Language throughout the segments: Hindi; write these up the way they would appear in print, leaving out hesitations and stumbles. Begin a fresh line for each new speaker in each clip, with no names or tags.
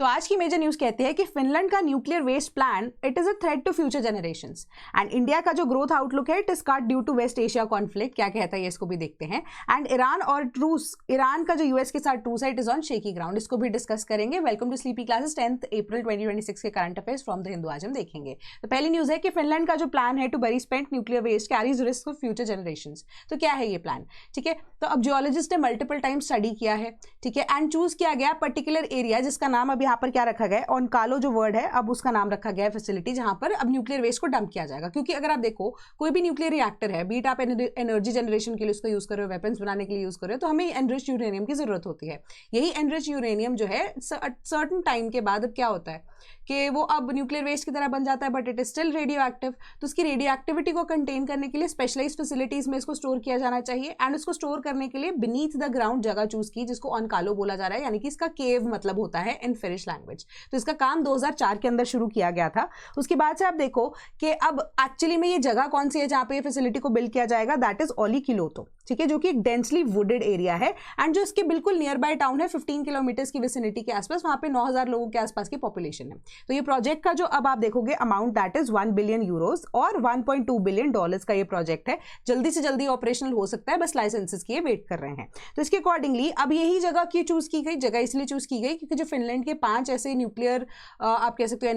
तो आज की मेजर न्यूज कहती है कि फिनलैंड का nuclear waste plan it is a threat to future generations and India का जो ग्रोथ आउटलुक है it is cut due to West Asia conflict. क्या कहता है ये, इसको भी देखते हैं। एंड ईरान और ट्रूस, ईरान का जो यूएस के साथ ट्रूस है it is on shaky ground, इसको भी डिस्कस करेंगे। Welcome to Sleepy classes 10 April 2026 के current affairs from the Hindu आज हम देखेंगे। तो पहली न्यूज है कि फिनलैंड का जो प्लान है to bury spent nuclear waste carries risk for future generations. तो क्या है ये प्लान, ठीक है। तो अब जियोलॉजिस्ट ने मल्टीपल टाइम स्टडी किया है, ठीक है, एंड चूज किया गया पर्टिकुलर एरिया जिसका नाम अब यहाँ पर क्या रखा गया, ऑनकालो जो वर्ड है अब उसका नाम रखा गया है फैसिलिटी, जहां पर अब न्यूक्लियर वेस्ट को डंप किया जाएगा। क्योंकि अगर आप देखो कोई भी न्यूक्लियर रिएक्टर है, बीट आप एनर्जी जनरेशन के लिए उसको यूज कर रहे हो, वेपन्स बनाने के लिए यूज कर रहे हो, तो हमें एनरिच्ड यूरेनियम की जरूरत होती है। यही एनरिच्ड यूरेनियम जो है सर्टेन टाइम के बाद अब क्या होता है कि वो अब न्यूक्लियर वेस्ट की तरह बन जाता है, but it is still radio active. तो उसकी रेडियो एक्टिविटी को कंटेन करने के लिए स्पेशलाइज्ड फैसिलिटीज में इसको स्टोर किया जाना चाहिए एंड उसको स्टोर करने के लिए बीनीथ द ग्राउंड जगह चूज की, जिसको ऑनकालो बोला जा रहा है, यानी कि इसका केव मतलब होता है इन फिनिश लैंग्वेज। तो इसका काम 2004 के अंदर शुरू किया गया था। उसके बाद से आप देखो कि अब एक्चुअली में ये जगह कौन सी है जहां पे ये फैसिलिटी को बिल्ड किया जाएगा, दैट इज ओलिकिलोतो, ठीक है, जो कि एक डेंसली वुडेड एरिया है एंड जो इसके बिल्कुल नियर बाय टाउन है 15 किलोमीटर्स की विसिनिटी के आसपास, वहां पे 9000 लोगों के आसपास की पॉपुलेशन है। तो ये प्रोजेक्ट का जो अब आप देखोगे amount that is 1 billion euros और 1.2 बिलियन डॉलर्स का ये प्रोजेक्ट है। जल्दी से जल्दी ऑपरेशनल हो सकता है, बस लाइसेंसेस की वेट कर रहे हैं। तो इसके अकॉर्डिंगली अब यही जगह की चूज की गई, जगह इसलिए चूज की गई क्योंकि जो फिनलैंड के 5 ऐसे न्यूक्लियर आप कह सकते हो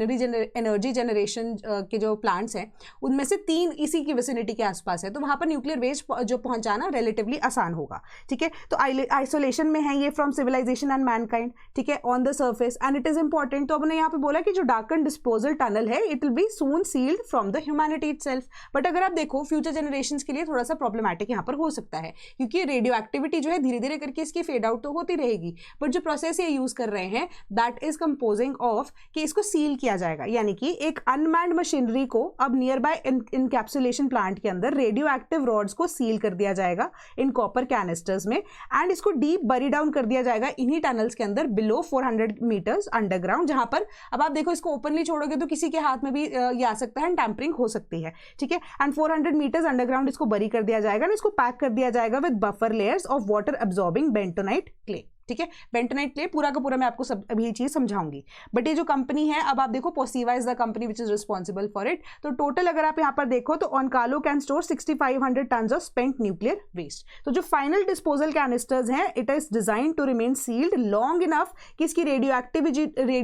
एनर्जी जनरेशन के जो प्लांट्स हैं उनमें से 3 इसी की विसिनिटी के आसपास है। तो वहां पर न्यूक्लियर वेस्ट जो पहुंचाना रिलेटिवली आसान होगा, ठीक है। तो आइसोलेशन में है ये फ्रॉम सिविलाइजेशन एंड मैनकाइंड, ठीक है, on the surface and it is important. तो हमने यहाँ पे बोला कि जो डार्कन डिस्पोजल टनल है it will be soon sealed from the humanity itself. But अगर आप देखो फ्यूचर जनरेशंस के लिए थोड़ा सा प्रॉब्लमैटिक यहाँ पर हो सकता है, क्योंकि रेडियो एक्टिविटी जो है धीरे धीरे करके इसकी फेड आउट तो होती रहेगी, बट जो प्रोसेस ये यूज कर रहे हैं दैट इज कंपोजिंग ऑफ कि इसको सील किया जाएगा, यानी कि एक अनमैन्ड मशीनरी को अब नियर बाय इनकैप्सुलेशन प्लांट के अंदर रेडियो एक्टिव रॉड्स को सील कर दिया जाएगा इन कॉपर कैनिस्टर्स में एंड इसको डीप बरी डाउन कर दिया जाएगा इन्हीं टनल्स के अंदर बिलो 400 मीटर्स अंडरग्राउंड, जहां पर अब आप देखो इसको ओपनली छोड़ोगे तो किसी के हाथ में भी ये आ सकता है, टैंपरिंग हो सकती है, ठीक है। एंड 400 मीटर्स अंडरग्राउंड इसको बरी कर दिया जाएगा, इसको पैक कर दिया जाएगा with buffer layers of water absorbing bentonite clay, ठीक है। बेंटोनाइट क्ले पूरा का पूरा मैं आपको सब अभी ये चीज समझाऊंगी। बट ये जो कंपनी है अब आप देखो Posiva is the company which is responsible for it. तो टोटल अगर आप यहाँ पर देखो तो Onkalo can store 6500 tons of spent nuclear waste. तो जो फाइनल डिस्पोजल कैनिस्टर्स हैं it is design to remain sealed long enough कि इसकी रेडियो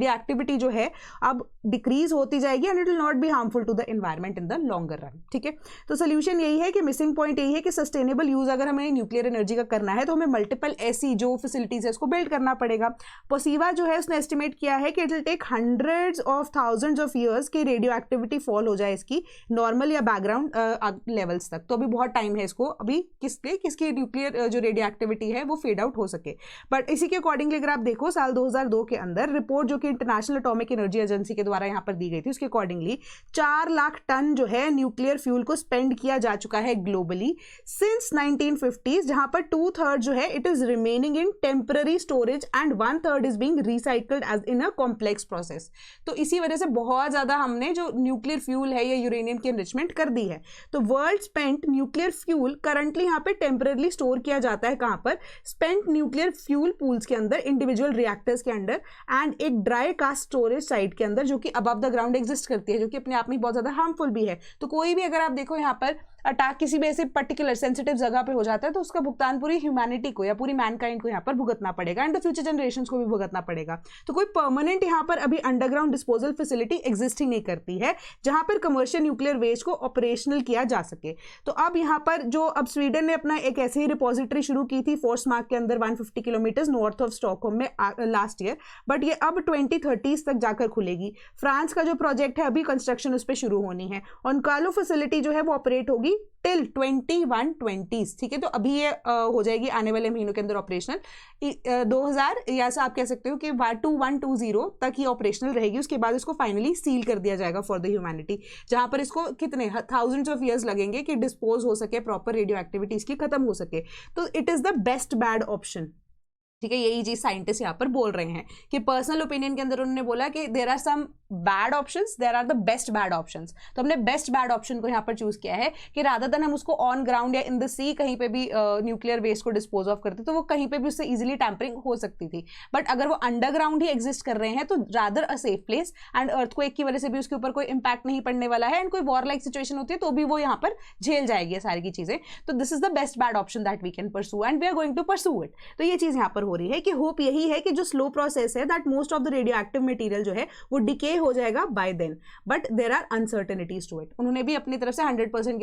एक्टिविटी जो है अब डिक्रीज होती जाएगी and it will not be harmful to the environment in the longer run, ठीक है। तो सोल्यूशन यही है कि मिसिंग पॉइंट यही है कि सस्टेनेबल यूज अगर हमें न्यूक्लियर एनर्जी का करना है तो हमें मल्टीपल ऐसी जो फैसिलिटीज है उसको बिल्ड करना पड़ेगा। पोसीवा जो है उसने एस्टिमेट किया है कि it will take hundreds of thousands of years की रेडियो एक्टिविटी फॉल हो जाए इसकी नॉर्मल या बैकग्राउंड लेवल्स तक। तो अभी बहुत टाइम है इसको अभी किसकी न्यूक्लियर जो रेडियो एक्टिविटी है वो फेड आउट हो सके। बट इसी के अकॉर्डिंगली अगर आप देखो साल 2002 के अंदर रिपोर्ट जो कि इंटरनेशनल एटॉमिक एनर्जी एजेंसी के द्वारा यहाँ पर दी गई थी उसके अकॉर्डिंगली 4 लाख टन जो है न्यूक्लियर फ्यूल को स्पेंड किया जा चुका है ग्लोबली सिंस 1950s, जहां पर 2/3 जो है it is remaining in temporary storage and 1/3 is being recycled as in a complex process. तो इसी वजह से बहुत ज्यादा हमने जो न्यूक्लियर फ्यूल है या यूरेनियम की एनरिचमेंट कर दी है। तो world spent nuclear fuel currently यहाँ पे टेम्पररी स्टोर किया जाता है, कहां पर, स्पेंट न्यूक्लियर फ्यूल पूल्स के अंदर, इंडिविजुअल रिएक्टर्स के अंदर एंड एक ड्राई कास्ट स्टोरेज साइट के अंदर जो कि अबव द ग्राउंड एग्जिस्ट करती है, जो कि अपने आप में बहुत ज्यादा हार्मफुल भी है। तो कोई भी अगर आप देखो यहाँ पर अटैक किसी भी ऐसे पर्टिकुलर सेंसिटिव जगह पे हो जाता है तो उसका भुगतान पूरी ह्यूमैनिटी को या पूरी मैनकाइंड को यहाँ पर भुगतना पड़ेगा एंड द फ्यूचर जनरेशंस को भी भुगतना पड़ेगा। तो कोई परमानेंट यहाँ पर अभी अंडरग्राउंड डिस्पोजल फैसिलिटी एग्जिस्ट ही नहीं करती है जहां पर कमर्शियल न्यूक्लियर वेस्ट को ऑपरेशनल किया जा सके। तो अब यहाँ पर जो अब स्वीडन ने अपना एक ऐसे ही रिपोजिटरी शुरू की थी फोर्समार्क के अंदर 150 किलोमीटर नॉर्थ ऑफ स्टॉकहोम में लास्ट ईयर, बट ये अब 2030 तक जाकर खुलेगी। फ्रांस का जो प्रोजेक्ट है अभी कंस्ट्रक्शन उस पर शुरू होनी है। ऑनकालो फैसिलिटी जो है वो ऑपरेट होगी टिल 2120, ठीक है। तो अभी ये हो जाएगी आने वाले महीनों के अंदर ऑपरेशनल 2000 या आप कह सकते हो कि 2120 तक ही ऑपरेशनल रहेगी। उसके बाद इसको फाइनली सील कर दिया जाएगा फॉर द ह्यूमैनिटी, जहां पर इसको कितने थाउजेंड्स ऑफ ईयर्स लगेंगे कि डिस्पोज हो सके, प्रॉपर रेडियो एक्टिविटी इसकी खत्म हो सके। तो it is the best bad option, ठीक है, यही चीज साइंटिस्ट यहाँ पर बोल रहे हैं कि पर्सनल ओपिनियन के अंदर उन्होंने बोला कि there are some bad options, there are the best bad options. तो हमने बेस्ट बैड ऑप्शन को यहाँ पर चूज किया है कि रादर देन हम उसको ऑन ग्राउंड या इन द सी कहीं पे भी न्यूक्लियर वेस्ट को डिस्पोज ऑफ करते तो वो कहीं पे भी उससे इजिली टैंपरिंग हो सकती थी, बट अगर वो अंडरग्राउंड ही एग्जिस्ट कर रहे हैं तो rather a safe place and earthquake की वजह से भी उसके ऊपर कोई इंपैक्ट नहीं पड़ने वाला है एंड कोई वॉर लाइक सिचुएशन होती है तो भी वो यहाँ पर झेल जाएगी सारी की चीजें। तो this is the best bad option that we can pursue and we are going to pursue it. तो ये चीज यहाँ पर हो रही है कि होप यही है कि जो स्लो प्रोसेस है that most of the radioactive material जो है वो डिके हो जाएगा by then, but there are uncertainties to it. उन्होंने भी अपनी तरफ से 100%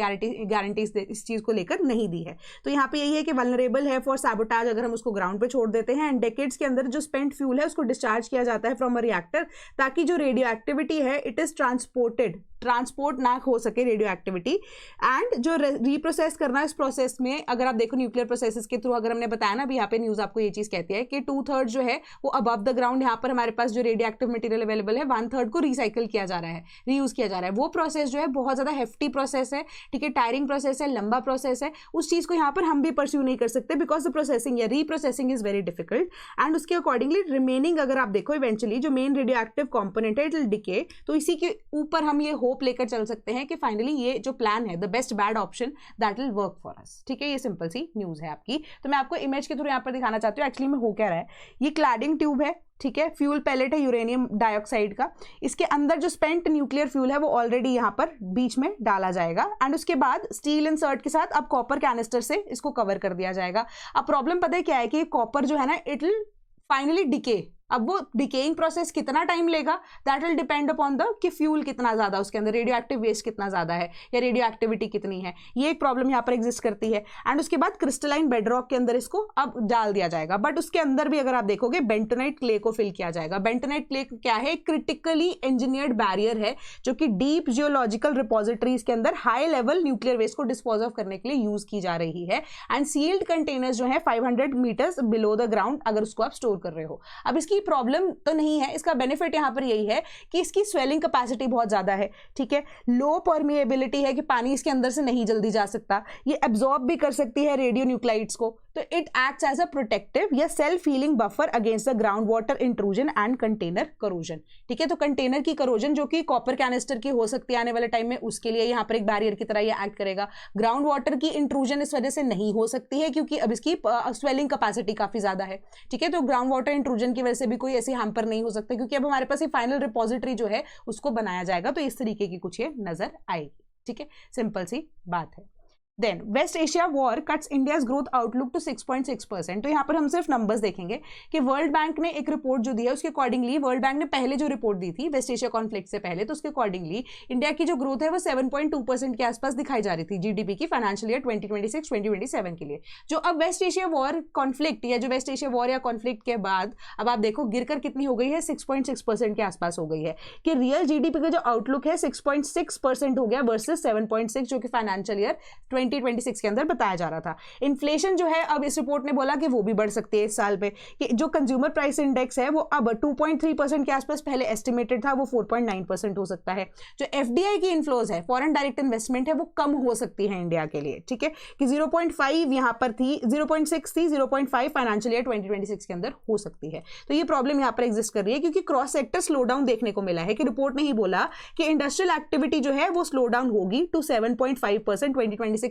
गारंटीज इस चीज को लेकर नहीं दी है। तो यहाँ पे यही है कि वल्नरेबल है फॉर सैबोटाज अगर हम उसको ग्राउंड पे छोड़ देते हैं एंड डेकेड्स के अंदर जो स्पेंट फ्यूल है उसको डिस्चार्ज किया जाता है फ्रॉम अ रिएक्टर ताकि जो रेडियो एक्टिविटी है इट इज ट्रांसपोर्ट ना हो सके रेडियो एक्टिविटी। एंड जो रीप्रोसेस करना है इस प्रोसेस में, अगर आप देखो न्यूक्लियर प्रोसेसेस के थ्रू, अगर हमने बताया ना अभी यहाँ पे न्यूज आपको ये चीज कहती है कि 2/3 जो है वो अबव द ग्राउंड यहाँ पर हमारे पास जो रेडियो एक्टिव मटेरियल अवेलेबल है 1/3 को रिसाइकिल किया जा रहा है, रीयूज किया जा रहा है। वो प्रोसेस जो है बहुत ज्यादा हेफ्टी प्रोसेस है, ठीक है, टायरिंग प्रोसेस है, लंबा प्रोसेस है, उस चीज को यहाँ पर हम भी परस्यू नहीं कर सकते बिकॉज द प्रोसेसिंग या reprocessing is very difficult and उसके अकॉर्डिंगली रिमेनिंग अगर आप देखो इवेंचुअली जो मेन रेडियो एक्टिव कॉम्पोनेंट है इट विल डिके। तो इसी के ऊपर हम ये होप लेकर चल सकते हैं कि फाइनली ये जो प्लान है the best bad option that will work for us, ठीक है। ये सिंपल सी न्यूज है आपकी। तो मैं आपको इमेज के थ्रू यहाँ पर दिखाना चाहती हूँ एक्चुअली में हो क्या रहा है। ये क्लैडिंग ट्यूब है, ठीक है, फ्यूल पैलेट है यूरेनियम डाइऑक्साइड का, इसके अंदर जो स्पेंट न्यूक्लियर फ्यूल है वो ऑलरेडी यहाँ पर बीच में डाला जाएगा एंड उसके बाद स्टील इंसर्ट के साथ अब कॉपर कैनिस्टर से इसको कवर कर दिया जाएगा। अब प्रॉब्लम पता है क्या है कि कॉपर जो है ना इट विल फाइनली डिके। अब वो डिकेइंग प्रोसेस कितना टाइम लेगा that will depend upon the कि फ्यूल कितना ज्यादा उसके अंदर, रेडियो एक्टिव वेस्ट कितना ज्यादा है या रेडियो एक्टिविटी कितनी है, ये एक प्रॉब्लम यहाँ पर एग्जिस्ट करती है। एंड उसके बाद क्रिस्टलाइन बेडरॉक के अंदर इसको अब डाल दिया जाएगा, बट उसके अंदर भी अगर आप देखोगे बेंटोनाइट क्ले को फिल किया जाएगा। बेंटोनाइट क्ले क्या है, क्रिटिकली इंजीनियर्ड बैरियर है जो कि डीप जियोलॉजिकल रिपोजिटरीज के अंदर हाई लेवल न्यूक्लियर वेस्ट को डिस्पोज ऑफ करने के लिए यूज की जा रही है एंड सील्ड कंटेनर्स जो है 500 मीटर्स बिलो द ग्राउंड अगर उसको आप स्टोर कर रहे हो। अब इसकी प्रॉब्लम तो नहीं है, इसका बेनिफिट यहां पर यही है कि इसकी स्वेलिंग कैपेसिटी बहुत ज्यादा है, ठीक है, लो परमिएबिलिटी है कि पानी इसके अंदर से नहीं जल्दी जा सकता, ये एब्जॉर्ब भी कर सकती है रेडियो न्यूक्लाइड्स को, तो it acts as a protective या self healing buffer against the ground water intrusion and container corrosion, ठीक है। तो कंटेनर की करोजन जो कि कॉपर कैनिस्टर की हो सकती है आने वाले टाइम में, उसके लिए यहाँ पर एक बैरियर की तरह ये एक्ट करेगा। ग्राउंड वाटर की इंट्रूजन इस वजह से नहीं हो सकती है क्योंकि अब इसकी स्वेलिंग कैपेसिटी काफी ज्यादा है, ठीक है। तो ग्राउंड वाटर इंट्रूजन की वजह से भी कोई ऐसी हैम्पर नहीं हो सकता क्योंकि अब हमारे पास ये फाइनल रिपोजिटरी जो है उसको बनाया जाएगा। तो इस तरीके की कुछ ये नजर आएगी, ठीक है, सिंपल सी बात है। Then West Asia war cuts India's growth outlook to 6.6%। तो यहाँ पर हम सिर्फ नंबर्स देखेंगे कि वर्ल्ड बैंक ने एक रिपोर्ट जो दी है उसके अकॉर्डिंगली, वर्ल्ड बैंक ने पहले जो रिपोर्ट दी थी वेस्ट एशिया कॉन्फ्लिक्ट से पहले, तो उसके अकॉर्डिंगली इंडिया की जो ग्रोथ है वो 7.2% के आसपास दिखाई जा रही थी जीडीपी की फाइनेंशियल ईयर 2026-2027 के लिए। जो अब वेस्ट एशिया वॉर कॉन्फ्लिक्ट या जो वेस्ट एशिया वॉर या कॉन्फ्लिक्ट के बाद अब आप देखो गिरकर कितनी हो गई है, 6.6% के आसपास हो गई है कि रियल जीडीपी का जो आउटलुक है 6.6% हो गया वर्सेस 7.6 जो कि फाइनेंशियल ईयर 2026 के अंदर बताया जा रहा था। इन्फ्लेशन जो है अब इस रिपोर्ट ने बोला कि वो भी बढ़ सकती है इस साल पे, कि जो कंज्यूमर प्राइस इंडेक्स है वो अब 2.3% के आसपास पहले एस्टिमेटेड था, वो 4.9% हो सकता है। जो एफडीआई की इन्फ्लोज है, फॉरेन डायरेक्ट इन्वेस्टमेंट है, वो कम हो सकती है इंडिया के लिए, ठीक है, कि 0.5 यहाँ पर थी, 0.6 थी, 0.5 फाइनेंशियल ईयर 2026 के अंदर हो सकती है। तो ये प्रॉब्लम यहाँ पर एग्जिस्ट कर रही है क्योंकि क्रॉस सेक्टर स्लो डाउन देखने को मिला है कि रिपोर्ट ने ही बोला कि इंडस्ट्रियल एक्टिविटी जो है वो स्लो डाउन होगी टू 7.5%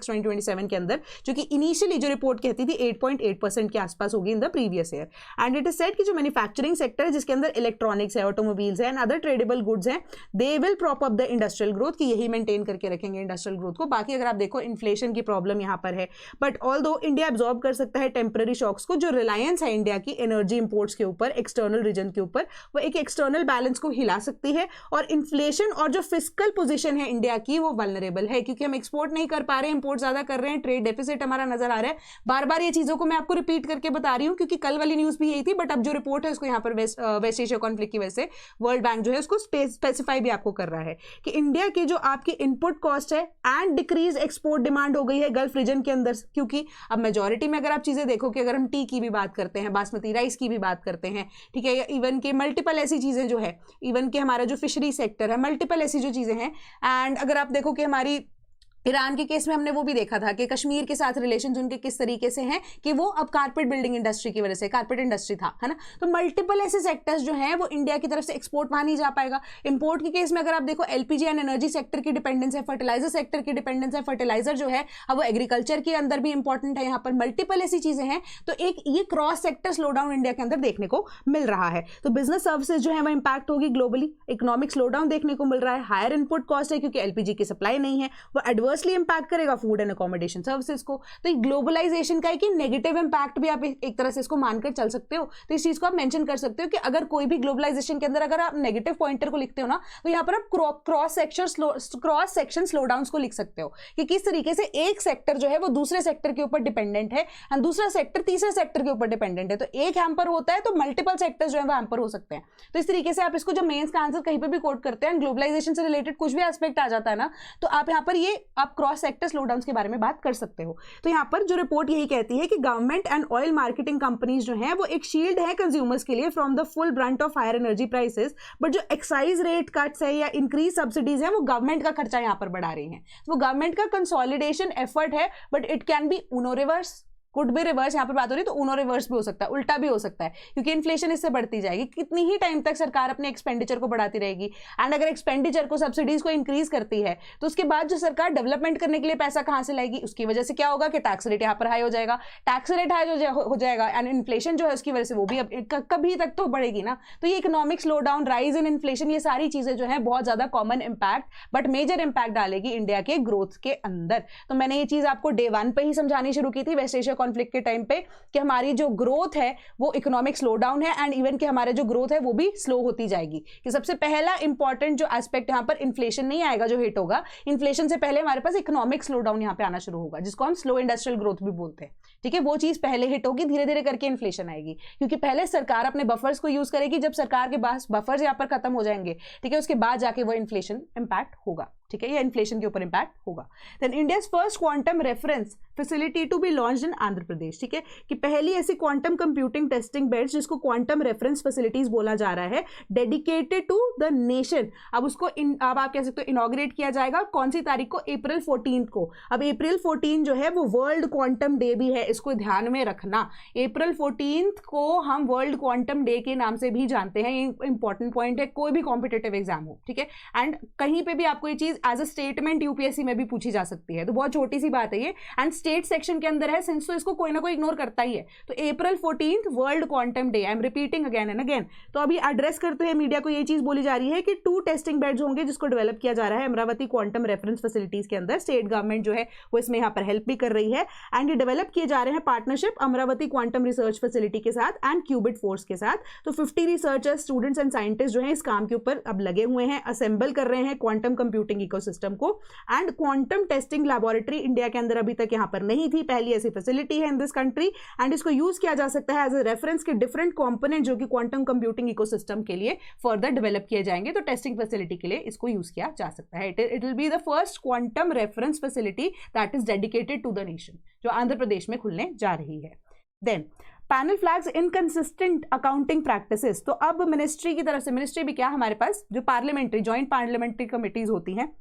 2026-2027 के अंदर, जो कि इनिशियली जो रिपोर्ट कहती थी 8.8% के आसपास होगी in the previous year. And it is said कि जो मैन्युफैक्चरिंग सेक्टर है जिसके अंदर इलेक्ट्रॉनिक्स है, ऑटोमोबाइल्स है एंड अदर ट्रेडेबल गुड्स हैं, they will prop up the industrial growth, कि यही मेंटेन करके रखेंगे इंडस्ट्रियल ग्रोथ को। बाकी अगर आप देखो इन्फ्लेशन की प्रॉब्लम यहाँ पर है, बट ऑल्दो इंडिया एब्जॉर्ब कर सकता है टेम्पररी शॉक्स को। जो रिलायंस है इंडिया की एनर्जी इंपोर्ट्स के ऊपर, एक्सटर्नल रीजन के ऊपर, वो एक एक्सटर्नल बैलेंस को हिला सकती है। और इन्फ्लेशन और जो फिस्कल पोजीशन है इंडिया की वो वल्नरेबल है क्योंकि हम एक्सपोर्ट नहीं कर पा रहे हैं, इंपोर्ट ज्यादा कर रहे हैं, ट्रेड डेफिसिट हमारा नजर आ रहा है। बार बार ये चीजों को मैं आपको रिपीट करके बता रही हूँ क्योंकि कल वाली न्यूज भी यही थी, बट अब जो रिपोर्ट है उसको यहाँ पर वेस्ट एशिया कॉन्फ्लिक्ट की वजह से वर्ल्ड बैंक जो है उसको स्पेसिफाई भी आपको कर रहा है कि इंडिया की जो आपकी इनपुट कॉस्ट है एंड डिक्रीज एक्सपोर्ट डिमांड हो गई है गल्फ रीजन के अंदर, क्योंकि अब मेजोरिटी में अगर आप चीजें देखो कि अगर हम टी की भी बात करते हैं, बासमती राइस की भी बात करते हैं, ठीक है, इवन के मल्टीपल ऐसी चीजें जो है, इवन के हमारा जो फिशरी सेक्टर है, मल्टीपल ऐसी जो चीजें हैं, एंड अगर आप देखो कि हमारी ईरान के केस में हमने वो भी देखा था कि कश्मीर के साथ रिलेशन उनके किस तरीके से हैं कि वो अब कारपेट बिल्डिंग इंडस्ट्री की वजह से, कारपेट इंडस्ट्री था, है ना। तो मल्टीपल ऐसे सेक्टर्स जो हैं वो इंडिया की तरफ से एक्सपोर्ट वहां नहीं जा पाएगा। इंपोर्ट के केस में अगर आप देखो एलपीजी एंड एनर्जी सेक्टर की डिपेंडेंस है, फर्टिलाइजर सेक्टर की डिपेंडेंस है, फर्टिलाइजर जो है अब वो एग्रीकल्चर के अंदर भी इंपॉर्टेंट है, यहाँ पर मल्टीपल ऐसी चीजें हैं। तो एक ये cross sector slow down India के अंदर देखने को मिल रहा है। तो बिजनेस सर्विसेज जो है वो इंपैक्ट होगी ग्लोबली, इकोनॉमिक स्लो डाउन देखने को मिल रहा है, हायर इनपुट कॉस्ट है क्योंकि एलपीजी की सप्लाई नहीं है, वो एडवर्सली इंपैक्ट करेगा फूड एंड अकोमोडेशन सर्विसेज को। तो ग्लोबलाइजेशन का एक नेगेटिव इंपैक्ट भी आप एक तरह से इसको मानकर चल सकते हो। तो इस चीज को आप मेंशन कर सकते हो कि अगर कोई भी ग्लोबलाइजेशन के अंदर अगर आप नेगेटिव पॉइंटर को लिखते हो ना, तो यहां पर आप क्रॉस सेक्शन स्लो डाउन को लिख सकते हो कि किस तरीके से एक सेक्टर जो है वो दूसरे सेक्टर के ऊपर डिपेंडेंट है एंड दूसरा सेक्टर तीसरे सेक्टर के ऊपर डिपेंडेंट है। तो एक हैम्पर होता है तो मल्टीपल सेक्टर्स जो है वो हैम्पर हो सकते हैं। तो इस तरीके से आप इसको जब मेंस का आंसर कहीं पे भी कोट करते हैं, ग्लोबलाइजेशन से रिलेटेड कुछ भी एस्पेक्ट आ जाता है ना, तो आप यहां पर ये आप क्रॉस सेक्टर स्लो डाउन के बारे में बात कर सकते हो। तो यहां पर जो रिपोर्ट यही कहती है कि government and oil marketing companies जो हैं वो एक शील्ड है कंज्यूमर्स के लिए from the full brunt of higher energy prices, but जो एक्साइज रेट कट्स है या इंक्रीज सब्सिडीज है वो गवर्नमेंट का खर्चा यहां पर बढ़ा रही हैं। वो गवर्नमेंट का कंसोलिडेशन एफर्ट है, but it can be Uno reverse, could भी रिवर्स, यहाँ पर बात हो रही है तो उनो रिवर्स भी हो सकता है, उल्टा भी हो सकता है, क्योंकि इन्फ्लेशन इससे बढ़ती जाएगी। कितनी ही टाइम तक सरकार अपने एक्सपेंडिचर को बढ़ाती रहेगी, एंड अगर एक्सपेंडिचर को सब्सिडीज को इंक्रीज करती है तो उसके बाद जो सरकार डेवलपमेंट करने के लिए पैसा कहां से लाएगी, उसकी वजह से क्या होगा कि टैक्स रेट यहाँ पर हाई हो जाएगा, टैक्स रेट हाई हो जाएगा एंड इन्फ्लेशन जो है उसकी वजह से वो भी अब कभी तक तो बढ़ेगी ना। तो ये economic slow down, rise in inflation, ये सारी चीजें जो है बहुत ज्यादा common impact but major impact डालेगी इंडिया के ग्रोथ के अंदर। तो मैंने ये चीज आपको डे 1 पे ही समझानी शुरू की थी वेस्ट एशिया कॉन्फ्लिक्ट के टाइम पे कि हमारी जो ग्रोथ है वो इकोनॉमिक स्लो डाउन है एंड इवन कि हमारे जो ग्रोथ है वो भी स्लो होती जाएगी। कि सबसे पहला इंपॉर्टेंट जो एस्पेक्ट यहां पर इन्फ्लेशन नहीं आएगा जो हिट होगा, इन्फ्लेशन से पहले हमारे पास इकोनॉमिक स्लो डाउन यहां पे आना शुरू होगा, जिसको हम स्लो इंडस्ट्रियल ग्रोथ भी बोलते हैं। ठीक है, वो चीज पहले हिट होगी, धीरे धीरे करके इन्फ्लेशन आएगी, क्योंकि पहले सरकार अपने बफर्स को यूज करेगी, जब सरकार के पास बफर्स यहां पर खत्म हो जाएंगे, ठीक है, उसके बाद जाके वो इन्फ्लेशन इंपैक्ट होगा। ठीक है, ये इन्फ्लेशन के ऊपर इंपैक्ट होगा। Then India's first quantum reference facility to be launched in Andhra Pradesh. ठीक है, कि पहली ऐसी क्वांटम कंप्यूटिंग टेस्टिंग बेड्स जिसको क्वांटम रेफरेंस फैसिलिटीज बोला जा रहा है, डेडिकेटेड टू द नेशन। अब उसको अब आप कह सकते हो इनॉग्रेट किया जाएगा कौन सी तारीख को, अप्रैल 14 को। अब अप्रैल 14 जो है वो वर्ल्ड क्वांटम डे भी है, इसको ध्यान में रखना। अप्रैल 14 को हम वर्ल्ड क्वांटम डे के नाम से भी जानते हैं, ये इंपॉर्टेंट पॉइंट है कोई भी कॉम्पिटेटिव एग्जाम हो। ठीक है, एंड कहीं पे भी आपको ये चीज एज अ स्टेटमेंट यूपीएससी में भी पूछी जा सकती है, तो बहुत छोटी सी बात है ये, एंड स्टेट सेक्शन के अंदर है सिंस, तो इसको कोई ना कोई इग्नोर करता ही है। तो अप्रैल 14 world quantum day, I am repeating again and again. तो अभी एड्रेस करते हैं मीडिया को, ये चीज बोली जा रही है कि 2 टेस्टिंग बेड्स होंगे जिसको डेवलप किया जा रहा है अमरावती क्वांटम रेफरेंस फैसिलिटीज के अंदर। स्टेट गवर्नमेंट जो है वो इसमें यहाँ पर हेल्प भी कर रही है, एंड ये डेवलप किए जा रहे हैं partnership Amravati quantum research facility के साथ एंड क्यूबिट फोर्स के साथ। तो 50 रिसर्चर्स, स्टूडेंट्स एंड साइंटिस्ट जो है इस काम के ऊपर अब लगे हुए हैं, असेंबल कर रहे हैं क्वांटम कंप्यूटिंग इकोसिस्टम को। And quantum testing laboratory India के अंदर अभी तक यहाँ पर नहीं थी, पहली ऐसी फैसिलिटी है इन दिस कंट्री, एंड इसको यूज किया जा सकता है एज अ रेफरेंस के डिफरेंट कंपोनेंट जो कि क्वांटम कंप्यूटिंग इकोसिस्टम के लिए फर्दर डेवलप किए जाएंगे। तो टेस्टिंग फैसिलिटी के लिए इसको यूज किया जा सकता है। It will be the first quantum reference facility that is dedicated to the nation, जो आंध्र प्रदेश में खुलने जा रही है। Then panel flags inconsistent accounting practices. तो अब मिनिस्ट्री की तरफ से, मिनिस्ट्री भी क्या, हमारे पास जो पार्लियामेंट्री जॉइंट पार्लियामेंट्री कमिटीज होती हैं,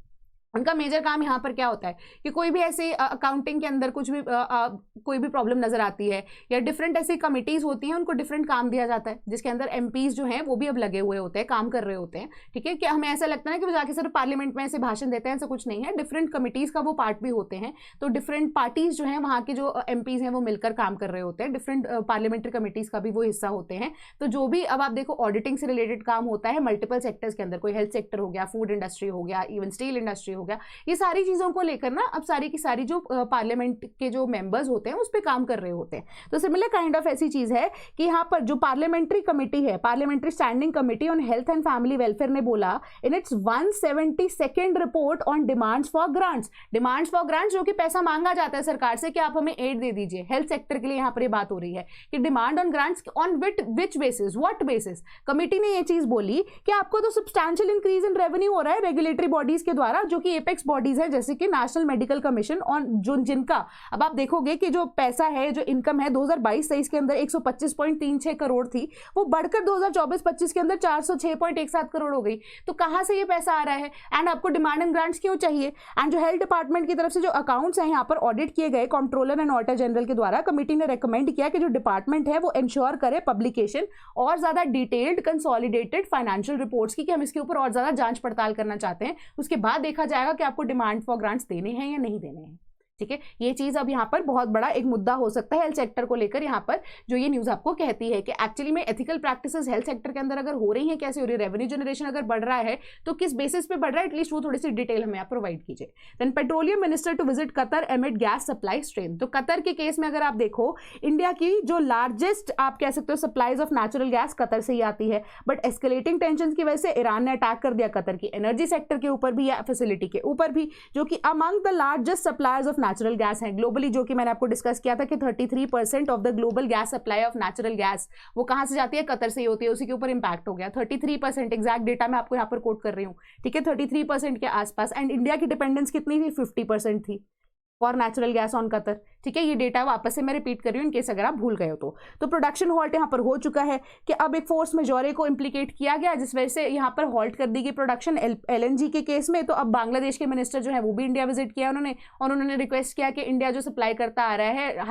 उनका मेजर काम यहाँ पर क्या होता है कि कोई भी ऐसे अकाउंटिंग के अंदर कुछ भी कोई भी प्रॉब्लम नजर आती है या डिफरेंट ऐसी कमिटीज होती हैं, उनको डिफरेंट काम दिया जाता है, जिसके अंदर एमपीज जो हैं वो भी अब लगे हुए होते हैं, काम कर रहे होते हैं। ठीक है, कि हमें ऐसा लगता है कि वो जाके सिर्फ पार्लियामेंट में ऐसे भाषण देते हैं, ऐसा कुछ नहीं है, डिफरेंट कमिटीज का वो पार्ट भी होते हैं। तो डिफरेंट पार्टीज जो हैं वहाँ के जो एमपीज हैं वो मिलकर काम कर रहे होते हैं, डिफरेंट पार्लियामेंट्री कमिटीज का भी वो हिस्सा होते हैं। तो जो भी अब आप देखो ऑडिटिंग से रिलेटेड काम होता है मल्टीपल सेक्टर्स के अंदर, कोई हेल्थ सेक्टर हो गया, फूड इंडस्ट्री हो गया, इवन स्टील इंडस्ट्री हो गया, ये सारी चीजों को लेकर ना अब सारी की सारी जो पार्लियामेंट के जो मेंबर्स होते हैं उस पर काम कर रहे होते हैं। तो सिमिलर काइंड ऑफ ऐसी चीज है कि यहाँ पर जो पार्लियामेंट्री कमेटी है, parliamentary standing committee on health and family welfare ने बोला in its 172nd report on demands for grants, demands for grants जो कि पैसा मांगा जाता है सरकार से कि आप हमें एड दे दीजिए हेल्थ सेक्टर के लिए। यहाँ पर ये बात हो रही है कि demand on grants on which basis, what basis. Committee ने ये चीज बोली कि आपको तो सब्सटैंशियल इंक्रीज इन रेवेन्यू हो रहा है रेगुलेटरी बॉडीज के द्वारा, जो कि की एपेक्स बॉडीज है जैसे कि नेशनल मेडिकल कमीशन और जिनका अब आप देखोगे कि जो पैसा है, जो इनकम है 2022-23 के अंदर 125.36 करोड़ थी, वो बढ़कर 2024-25 के अंदर 406.17 करोड़ हो गई। तो कहां से ये पैसा आ रहा है एंड आपको डिमांड एंड ग्रांट्स क्यों चाहिए? एंड जो हेल्थ डिपार्टमेंट की तरफ से जो अकाउंट्स हैं यहाँ पर ऑडिट किए गए कंट्रोलर एंड ऑडिटर जनरल के द्वारा, कमेटी ने रेकमेंड किया कि जो डिपार्टमेंट है वो इंश्योर करे पब्लिकेशन और ज्यादा डिटेल्ड कंसोलिडेटेड फाइनेंशियल रिपोर्ट्स की, कि हम इसके ऊपर और ज्यादा जांच पड़ताल करना चाहते हैं। उसके बाद देखा जाएगा कि आपको डिमांड फॉर ग्रांट्स देने हैं या नहीं देने हैं। ठीक है, ये चीज अब यहाँ पर बहुत बड़ा एक मुद्दा हो सकता है हेल्थ सेक्टर को लेकर। यहाँ पर जो ये न्यूज आपको कहती है कि एक्चुअली में एथिकल प्रैक्टिसेस हेल्थ सेक्टर के अंदर अगर हो रही हैं, कैसे हो रही है, रेवेन्यू जनरेशन अगर बढ़ रहा है तो किस बेसिस पे बढ़ रहा है, एटलीस्ट वो थोड़ी सी डिटेल हमें आप प्रोवाइड कीजिए। Then petroleum minister to visit Qatar amid gas supply strain. तो कतर के केस में अगर आप देखो, इंडिया की जो लार्जेस्ट आप कह सकते हो supplies of natural gas Qatar से ही आती है, बट एस्केलेटिंग टेंशन की वजह से ईरान ने अटैक कर दिया कतर की एनर्जी सेक्टर के ऊपर भी या फैसिलिटी के ऊपर भी, जो कि among the largest suppliers of natural gas है ग्लोबली, जो कि मैंने आपको डिस्कस किया था कि 33% of the global gas supply of natural gas वो कहां से जाती है, कतर से ही होती है। उसी के ऊपर इंपैक्ट हो गया 33%, एग्जैक्ट डेटा मैं आपको यहां पर कोट कर रही हूं। ठीक है, 33% के आसपास। एंड इंडिया की डिपेंडेंस कितनी थी? 50% थी for natural gas on Qatar. ठीक है, ये डेटा वापस से मैं रिपीट कर रही हूँ इन केस अगर आप भूल गए हो तो प्रोडक्शन हॉल्ट यहाँ पर हो चुका है कि अब एक फोर्स मेजोरे को इम्प्लीकेट किया गया, जिस वजह से यहाँ पर हॉल्ट कर दी गई प्रोडक्शन एलएनजी के केस में। तो अब बांग्लादेश के मिनिस्टर जो है वो भी इंडिया विजिट किया उन्होंने, और उन्होंने रिक्वेस्ट किया कि इंडिया जो सप्लाई करता आ रहा है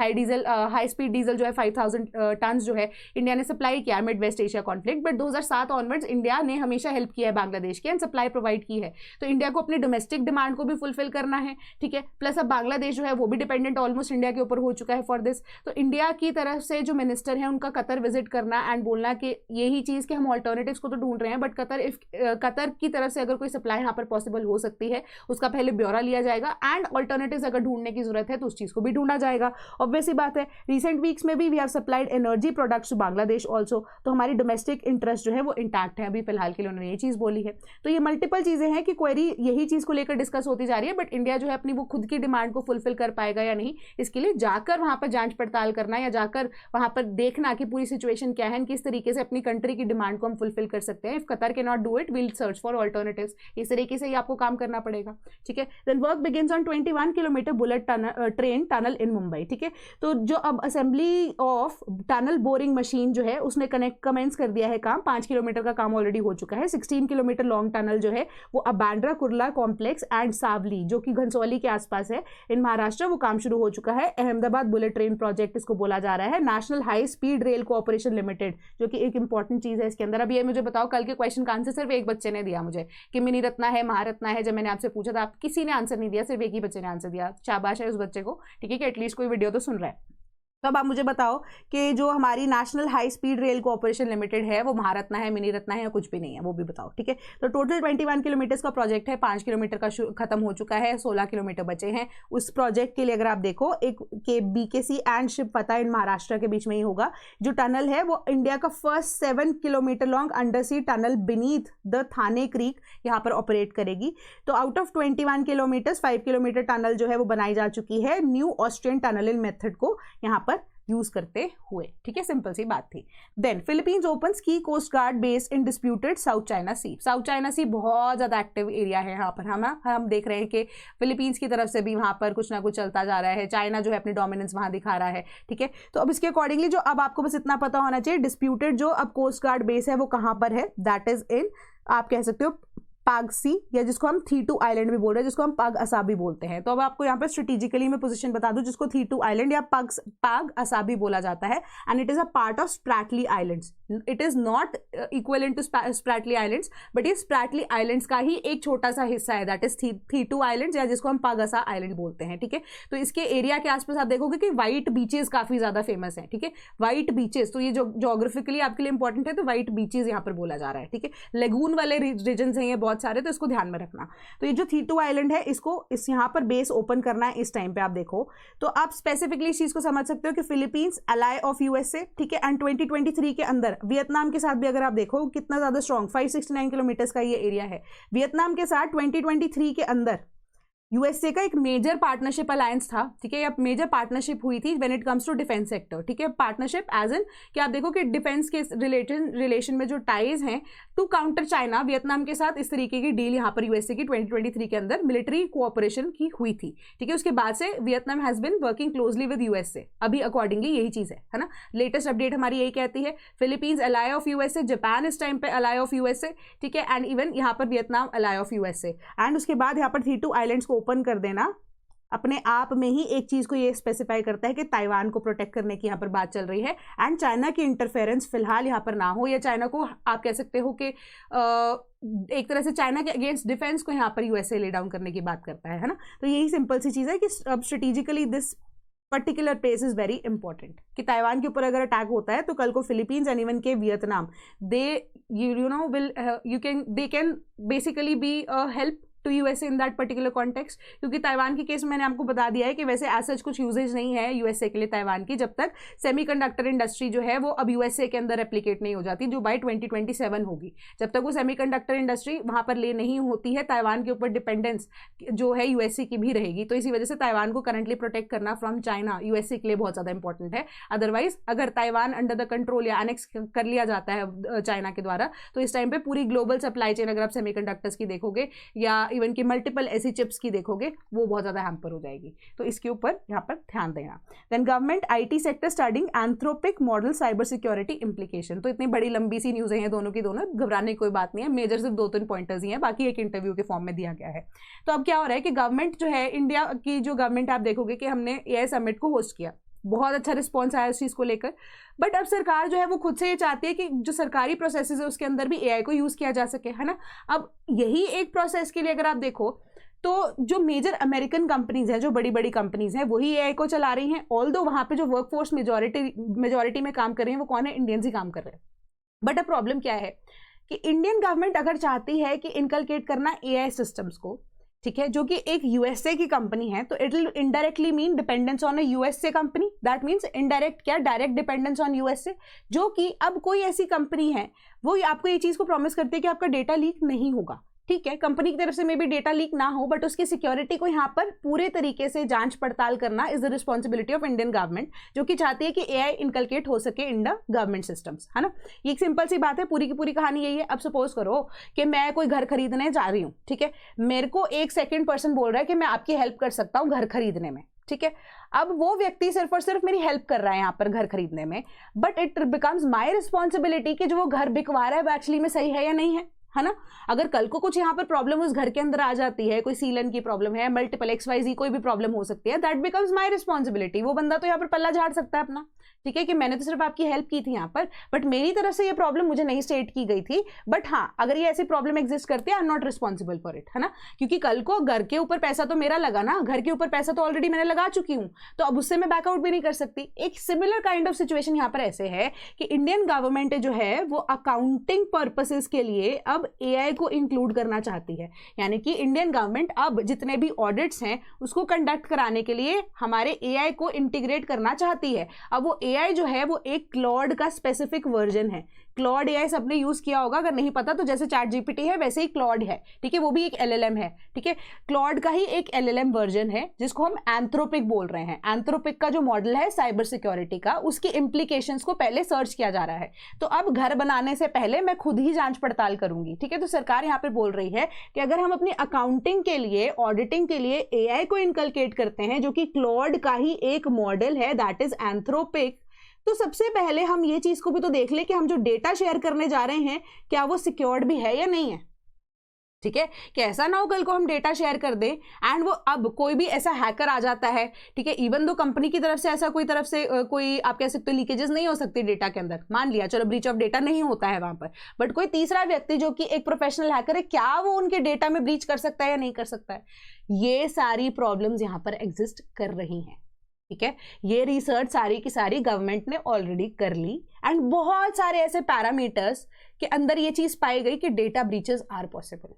हाई स्पीड डीजल जो है 5000 टन जो है इंडिया ने सप्लाई किया mid West Asia conflict, but 2007 onwards India ने हमेशा हेल्प किया है बांग्लादेश की एंड सप्लाई प्रोवाइड की है। तो इंडिया को अपनी डोमेस्टिक डिमांड को भी फुलफिल करना है। ठीक है, प्लस अब बांग्लादेश जो है वो भी डिपेंडेंट ऑलमोस्ट इंडिया के ऊपर हो चुका है फॉर दिस। तो इंडिया की तरफ से जो मिनिस्टर है उनका कतर विजिट करना एंड बोलना कि यही चीज कि हम ऑल्टरनेटिव्स को तो ढूंढ रहे हैं, बट कतर की तरफ से अगर कोई सप्लाई यहाँ पर पॉसिबल हो सकती है उसका पहले ब्यौरा लिया जाएगा एंड ऑल्टरनेटिव्स अगर ढूंढने की जरूरत है तो उस चीज को भी ढूंढा जाएगा। ऑब्वियस सी बात है, रिसेंट वीक्स में भी we have supplied energy products to Bangladesh also, तो हमारी डोमेस्टिक इंटरेस्ट जो है वो इंटैक्ट है अभी फिलहाल के लिए, उन्होंने ये चीज बोली है। तो ये मल्टीपल चीजें हैं कि क्वेरी यही चीज को लेकर डिस्कस होती जा रही है, बट इंडिया जो है अपनी वो खुद की डिमांड को फुलफिल कर पाएगा या नहीं, इसके लिए जाकर वहां पर जांच पड़ताल करना या जाकर वहां पर देखना कि पूरी सिचुएशन क्या है, किस तरीके से अपनी कंट्री की डिमांड को हम फुलफिल कर सकते हैं। If Qatar can not do it, we will search for alternatives. इस तरीके से ही आपको काम करना पड़ेगा। ठीक है, then work begins on 21 kilometre bullet train tunnel in Mumbai. ठीक है, तो जो अब assembly of tunnel boring machine जो है उसने कमेंस कर दिया है काम। 5 किलोमीटर का काम ऑलरेडी हो चुका है। 16 किलोमीटर लॉन्ग टनल जो है वो अब बांद्रा कुर्ला कॉम्प्लेक्स एंड सावली जो कि घनसौली के आसपास है इन महाराष्ट्र, वो काम शुरू हो चुका है। अहमदाबाद बुलेट ट्रेन प्रोजेक्ट इसको बोला जा रहा है। National high speed rail cooperation limited, जो कि एक इंपॉर्टेंट चीज है इसके अंदर। अब ये मुझे बताओ, कल के क्वेश्चन का आंसर सिर्फ एक बच्चे ने दिया मुझे कि मिनी रत्ना है, महारत्ना है। जब मैंने आपसे पूछा था आप किसी ने आंसर नहीं दिया, सिर्फ एक ही बच्चे ने आंसर दिया। शाबाश है उस बच्चे को। ठीक है, कि एटलीस्ट कोई वीडियो तो सुन रहा है। तो अब आप मुझे बताओ कि जो हमारी national high speed rail cooperation limited है वो महारत्ना है, मिनी रत्ना है या कुछ भी नहीं है, वो भी बताओ। ठीक है, तो टोटल 21 किलोमीटर का प्रोजेक्ट है। 5 किलोमीटर का खत्म हो चुका है, 16 किलोमीटर बचे हैं। उस प्रोजेक्ट के लिए अगर आप देखो, एक के बीकेसी एंड शिवपता इन महाराष्ट्र के बीच में ही होगा। जो टनल है वो इंडिया का first 7 kilometre long under sea tunnel beneath the Thane creek यहाँ पर ऑपरेट करेगी। तो out of 21 kilometre 5 kilometre tunnel जो है वो बनाई जा चुकी है न्यू ऑस्ट्रियन टनलिंग मेथड को यहाँ पर यूज करते हुए। ठीक है, सिंपल सी बात थी। Then Philippines opens key coast guard base in disputed South China Sea. South China Sea बहुत ज्यादा एक्टिव एरिया है यहाँ पर। हम देख रहे हैं कि फिलीपींस की तरफ से भी वहां पर कुछ ना कुछ चलता जा रहा है। चाइना जो है अपनी डोमिनेंस वहां दिखा रहा है। ठीक है, तो अब इसके अकॉर्डिंगली जो अब आपको बस इतना पता होना चाहिए, डिस्प्यूटेड जो अब कोस्ट गार्ड बेस है वो कहां पर है, दैट इज इन आप कह सकते हो पाग सी, या जिसको हम थीटू आइलैंड भी बोल रहे हैं, जिसको हम पाग असाबी बोलते हैं। तो अब आपको यहाँ पर स्ट्रेटेजिकली मैं पोजीशन बता दूं, जिसको थीटू आइलैंड या पाग असाबी बोला जाता है, and it is a part of Spratly Islands. It is not equivalent to Spratly Islands, but ये स्प्रैटली आइलैंड्स का ही एक छोटा सा हिस्सा है, दैट इज थीटू आइलैंड्स या जिसको हम पागसा आइलैंड बोलते हैं। ठीक है, तो इसके एरिया के आसपास आप देखोगे कि व्हाइट बीचेस काफी ज्यादा फेमस है। ठीक है, व्हाइट बीचेस, तो ये जो ज्योग्राफिकली आपके लिए इंपॉर्टेंट है, तो व्हाइट बीचेस यहाँ पर बोला जा रहा है। ठीक है, लेगून वाले रीजन है ये बहुत सारे, तो इसको ध्यान में रखना। तो ये जो थीटू आइलैंड है इसको इस यहाँ पर बेस ओपन करना है इस टाइम पे। आप देखो तो आप स्पेसिफिकली इस चीज को समझ सकते हो कि फिलीपींस अलाय ऑफ यूएसए। ठीक है, एंड 2023 के अंदर वियतनाम के साथ भी अगर आप देखो कितना ज्यादा स्ट्रॉन्ग 569 किलोमीटर का ये एरिया है। वियतनाम के साथ 2023 के अंदर यूएसए का एक मेजर पार्टनरशिप अलायंस था, ठीक है, या मेजर पार्टनरशिप हुई थी when it comes to defence sector, ठीक है। पार्टनरशिप एज इन कि आप देखो कि डिफेंस के रिलेशन में जो टाइज हैं टू काउंटर चाइना, वियतनाम के साथ इस तरीके की डील यहाँ पर यूएसए की 2023 के अंदर मिलिट्री कोऑपरेशन की हुई थी, ठीक है। उसके बाद से Vietnam has been working closely with USA, अभी अकॉर्डिंगली यही चीज है ना। लेटेस्ट अपडेट हमारी यही कहती है, Philippines ally of USA, Japan इस टाइम पे अलाय ऑफ यूएसए, ठीक है, एंड इवन यहाँ पर Vietnam ally of USA. And उसके बाद यहाँ पर थी2 आइलैंड्स को ओपन कर देना अपने आप में ही एक चीज को ये स्पेसिफाई करता है कि ताइवान को प्रोटेक्ट करने की यहाँ पर बात चल रही है, एंड चाइना की इंटरफेरेंस फिलहाल यहाँ पर ना हो, या चाइना को आप कह सकते हो कि एक तरह से चाइना के अगेंस्ट डिफेंस को यहाँ पर यूएसए ले डाउन करने की बात करता है ना। तो यही सिंपल सी चीज है कि अब strategically this particular place is very important, कि ताइवान के ऊपर अगर अटैक होता है तो कल को फिलीपींस एंड इवन के Vietnam they you know will they can basically be help to USA in that particular context, क्योंकि ताइवान के केस में मैंने आपको बता दिया है कि वैसे एज सच कुछ यूजेज नहीं है यूएसए के लिए ताइवान की, जब तक सेमीकंडक्टर इंडस्ट्री जो है वो अब यूएसए के अंदर रेप्लिकेट नहीं हो जाती, जो बाय 2027 होगी। जब तक वो सेमीकंडक्टर इंडस्ट्री वहां पर ले नहीं होती है, ताइवान के ऊपर डिपेंडेंस जो है यूएसए की भी रहेगी। तो इसी वजह से ताइवान को करंटली प्रोटेक्ट करना फ्रॉम चाइना यूएसए के लिए बहुत ज्यादा इंपॉर्टेंट है। अदरवाइज अगर ताइवान अंडर द कंट्रोल या एनेक्स कर लिया जाता है चाइना के द्वारा, तो इस टाइम पे पूरी ग्लोबल सप्लाई चेन अगर आप सेमीकंडक्टर्स की देखोगे या इवन की मल्टीपल ऐसी चिप्स की देखोगे, वो बहुत ज्यादा हैम्पर हो जाएगी। तो इसके ऊपर यहाँ पर ध्यान देना। Then government IT sector studying Anthropic model cyber security implication. तो इतनी बड़ी लंबी सी न्यूज़ है दोनों की दोनों, घबराने की कोई बात नहीं है। मेजर सिर्फ 2-3 पॉइंटर्स ही हैं, बाकी एक इंटरव्यू के फॉर्म में दिया गया है। तो अब क्या हो रहा है कि गवर्नमेंट जो है, इंडिया की जो गवर्नमेंट, आप देखोगे कि हमने एआई समिट को होस्ट किया, बहुत अच्छा रिस्पॉन्स आया उस चीज़ को लेकर। बट अब सरकार जो है वो खुद से ये चाहती है कि जो सरकारी प्रोसेसेस है उसके अंदर भी एआई को यूज़ किया जा सके, है ना। अब यही एक प्रोसेस के लिए अगर आप देखो तो जो मेजर अमेरिकन कंपनीज हैं, जो बड़ी बड़ी कंपनीज हैं, वही एआई को चला रही हैं। ऑल्दो वहाँ पे जो वर्कफोर्स मेजॉरिटी में काम कर रहे हैं वो कौन है, इंडियंस ही काम कर रहे हैं। बट अब प्रॉब्लम क्या है कि इंडियन गवर्नमेंट अगर चाहती है कि इनकलकेट करना एआई सिस्टम्स को, ठीक है, जो कि एक यूएसए की कंपनी है, तो it will indirectly mean dependence on a USA company. That means indirect क्या, डायरेक्ट डिपेंडेंस ऑन यूएसए। जो कि अब कोई ऐसी कंपनी है वो आपको ये चीज को प्रॉमिस करती है कि आपका डेटा लीक नहीं होगा, ठीक है, कंपनी की तरफ से मे बी डेटा लीक ना हो, बट उसकी सिक्योरिटी को यहाँ पर पूरे तरीके से जांच पड़ताल करना is the responsibility of Indian government, जो कि चाहती है कि एआई इनकलकेट हो सके इन द गवर्नमेंट सिस्टम्स, है ना। ये एक सिंपल सी बात है, पूरी की पूरी कहानी यही है। अब सपोज करो कि मैं कोई घर खरीदने जा रही हूँ, ठीक है, मेरे को एक सेकेंड पर्सन बोल रहा है कि मैं आपकी हेल्प कर सकता हूँ घर खरीदने में, ठीक है। अब वो व्यक्ति सिर्फ और सिर्फ मेरी हेल्प कर रहा है यहाँ पर घर खरीदने में, but it becomes my responsibility कि जो वो घर बिकवा रहा है वो एक्चुअली में सही है या नहीं है ना। अगर कल को कुछ यहाँ पर प्रॉब्लम उस घर के अंदर आ जाती है, कोई सीलन की प्रॉब्लम है, मल्टीपल XYZ कोई भी प्रॉब्लम हो सकती है, दैट बिकम्स माय रिस्पॉन्सिबिलिटी। वो बंदा तो यहाँ पर पल्ला झाड़ सकता है अपना, ठीक है, कि मैंने तो सिर्फ आपकी हेल्प की थी यहाँ पर, बट मेरी तरफ से ये प्रॉब्लम मुझे नहीं स्टेट की गई थी, बट हाँ अगर ये ऐसी प्रॉब्लम एग्जिस्ट करती है, I am not responsible for it, है ना। क्योंकि कल को घर के ऊपर पैसा तो मेरा लगा ना, घर के ऊपर पैसा तो ऑलरेडी मैंने लगा चुकी हूँ, तो अब उससे मैं बैकआउट भी नहीं कर सकती। एक सिमिलर काइंड ऑफ सिचुएशन यहाँ पर ऐसे है कि इंडियन गवर्नमेंट जो है वो अकाउंटिंग पर्पसेस के लिए अब एआई को इंक्लूड करना चाहती है। यानी कि इंडियन गवर्नमेंट अब जितने भी ऑडिट्स हैं उसको कंडक्ट कराने के लिए हमारे एआई को इंटीग्रेट करना चाहती है। अब वो एआई जो है वो एक क्लॉड का स्पेसिफिक वर्जन है। क्लॉड एआई सबने यूज किया होगा, अगर नहीं पता तो जैसे ChatGPT है वैसे ही क्लॉड है, ठीक है, वो भी एक LLM है, ठीक है। क्लॉड का ही एक LLM वर्जन है जिसको हम एंथ्रोपिक बोल रहे हैं। एंथ्रोपिक का जो मॉडल है साइबर सिक्योरिटी का, उसकी इंप्लीकेशंस को पहले सर्च किया जा रहा है। तो अब घर बनाने से पहले मैं खुद ही जांच पड़ताल करूंगी, ठीक है। तो सरकार यहाँ पे बोल रही है कि अगर हम अपनी अकाउंटिंग के लिए, ऑडिटिंग के लिए एआई को इनकलकेट करते हैं, जो कि क्लॉड का ही एक मॉडल है, दैट इज एंथ्रोपिक, तो सबसे पहले हम ये चीज को भी तो देख ले कि हम जो डेटा शेयर करने जा रहे हैं क्या वो सिक्योर्ड भी है या नहीं है, ठीक है। कि ऐसा ना हो कल को हम डेटा शेयर कर दें एंड वो अब कोई भी ऐसा हैकर आ जाता है, ठीक है, इवन दो कंपनी की तरफ से ऐसा कोई आप कह सकते हो लीकेजेस नहीं हो सकती डेटा के अंदर, मान लिया चलो ब्रीच ऑफ डेटा नहीं होता है वहां पर, बट कोई तीसरा व्यक्ति जो कि एक प्रोफेशनल हैकर है, क्या वो उनके डेटा में ब्रीच कर सकता है या नहीं कर सकता है। ये सारी प्रॉब्लम्स यहाँ पर एग्जिस्ट कर रही हैं, ठीक है। ये रिसर्च सारी की सारी गवर्नमेंट ने ऑलरेडी कर ली एंड बहुत सारे ऐसे पैरामीटर्स के अंदर ये चीज पाई गई कि डेटा ब्रीचेस आर पॉसिबल,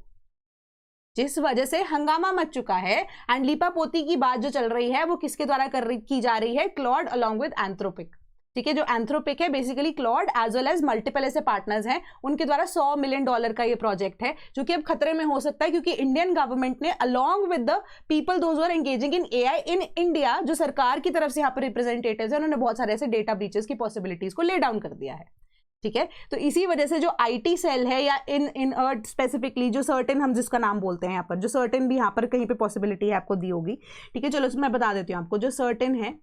जिस वजह से हंगामा मच चुका है। एंड लीपापोती की बात जो चल रही है वो किसके द्वारा की जा रही है, क्लॉड अलोंग विद एंथ्रोपिक, ठीक है, जो एंथ्रोपिक है basically Claude as well as multiple ऐसे पार्टनर्स हैं, उनके द्वारा $100 मिलियन का ये प्रोजेक्ट है जो कि अब खतरे में हो सकता है, क्योंकि इंडियन गवर्नमेंट ने along with the people those who are engaging in AI in India, जो सरकार की तरफ से यहाँ पर रिप्रेजेंटेटिव्स हैं, उन्होंने बहुत सारे ऐसे डेटा ब्रीचेस की पॉसिबिलिटीज को ले डाउन कर दिया है। ठीक है, तो इसी वजह से जो आईटी सेल है या इन स्पेसिफिकली जो सर्टेन, हम जिसका नाम बोलते हैं यहाँ पर, जो सर्टेन भी यहाँ पर कहीं पे पॉसिबिलिटी है आपको दी होगी। ठीक है, चलो मैं बता देती हूँ आपको, जो सर्टेन है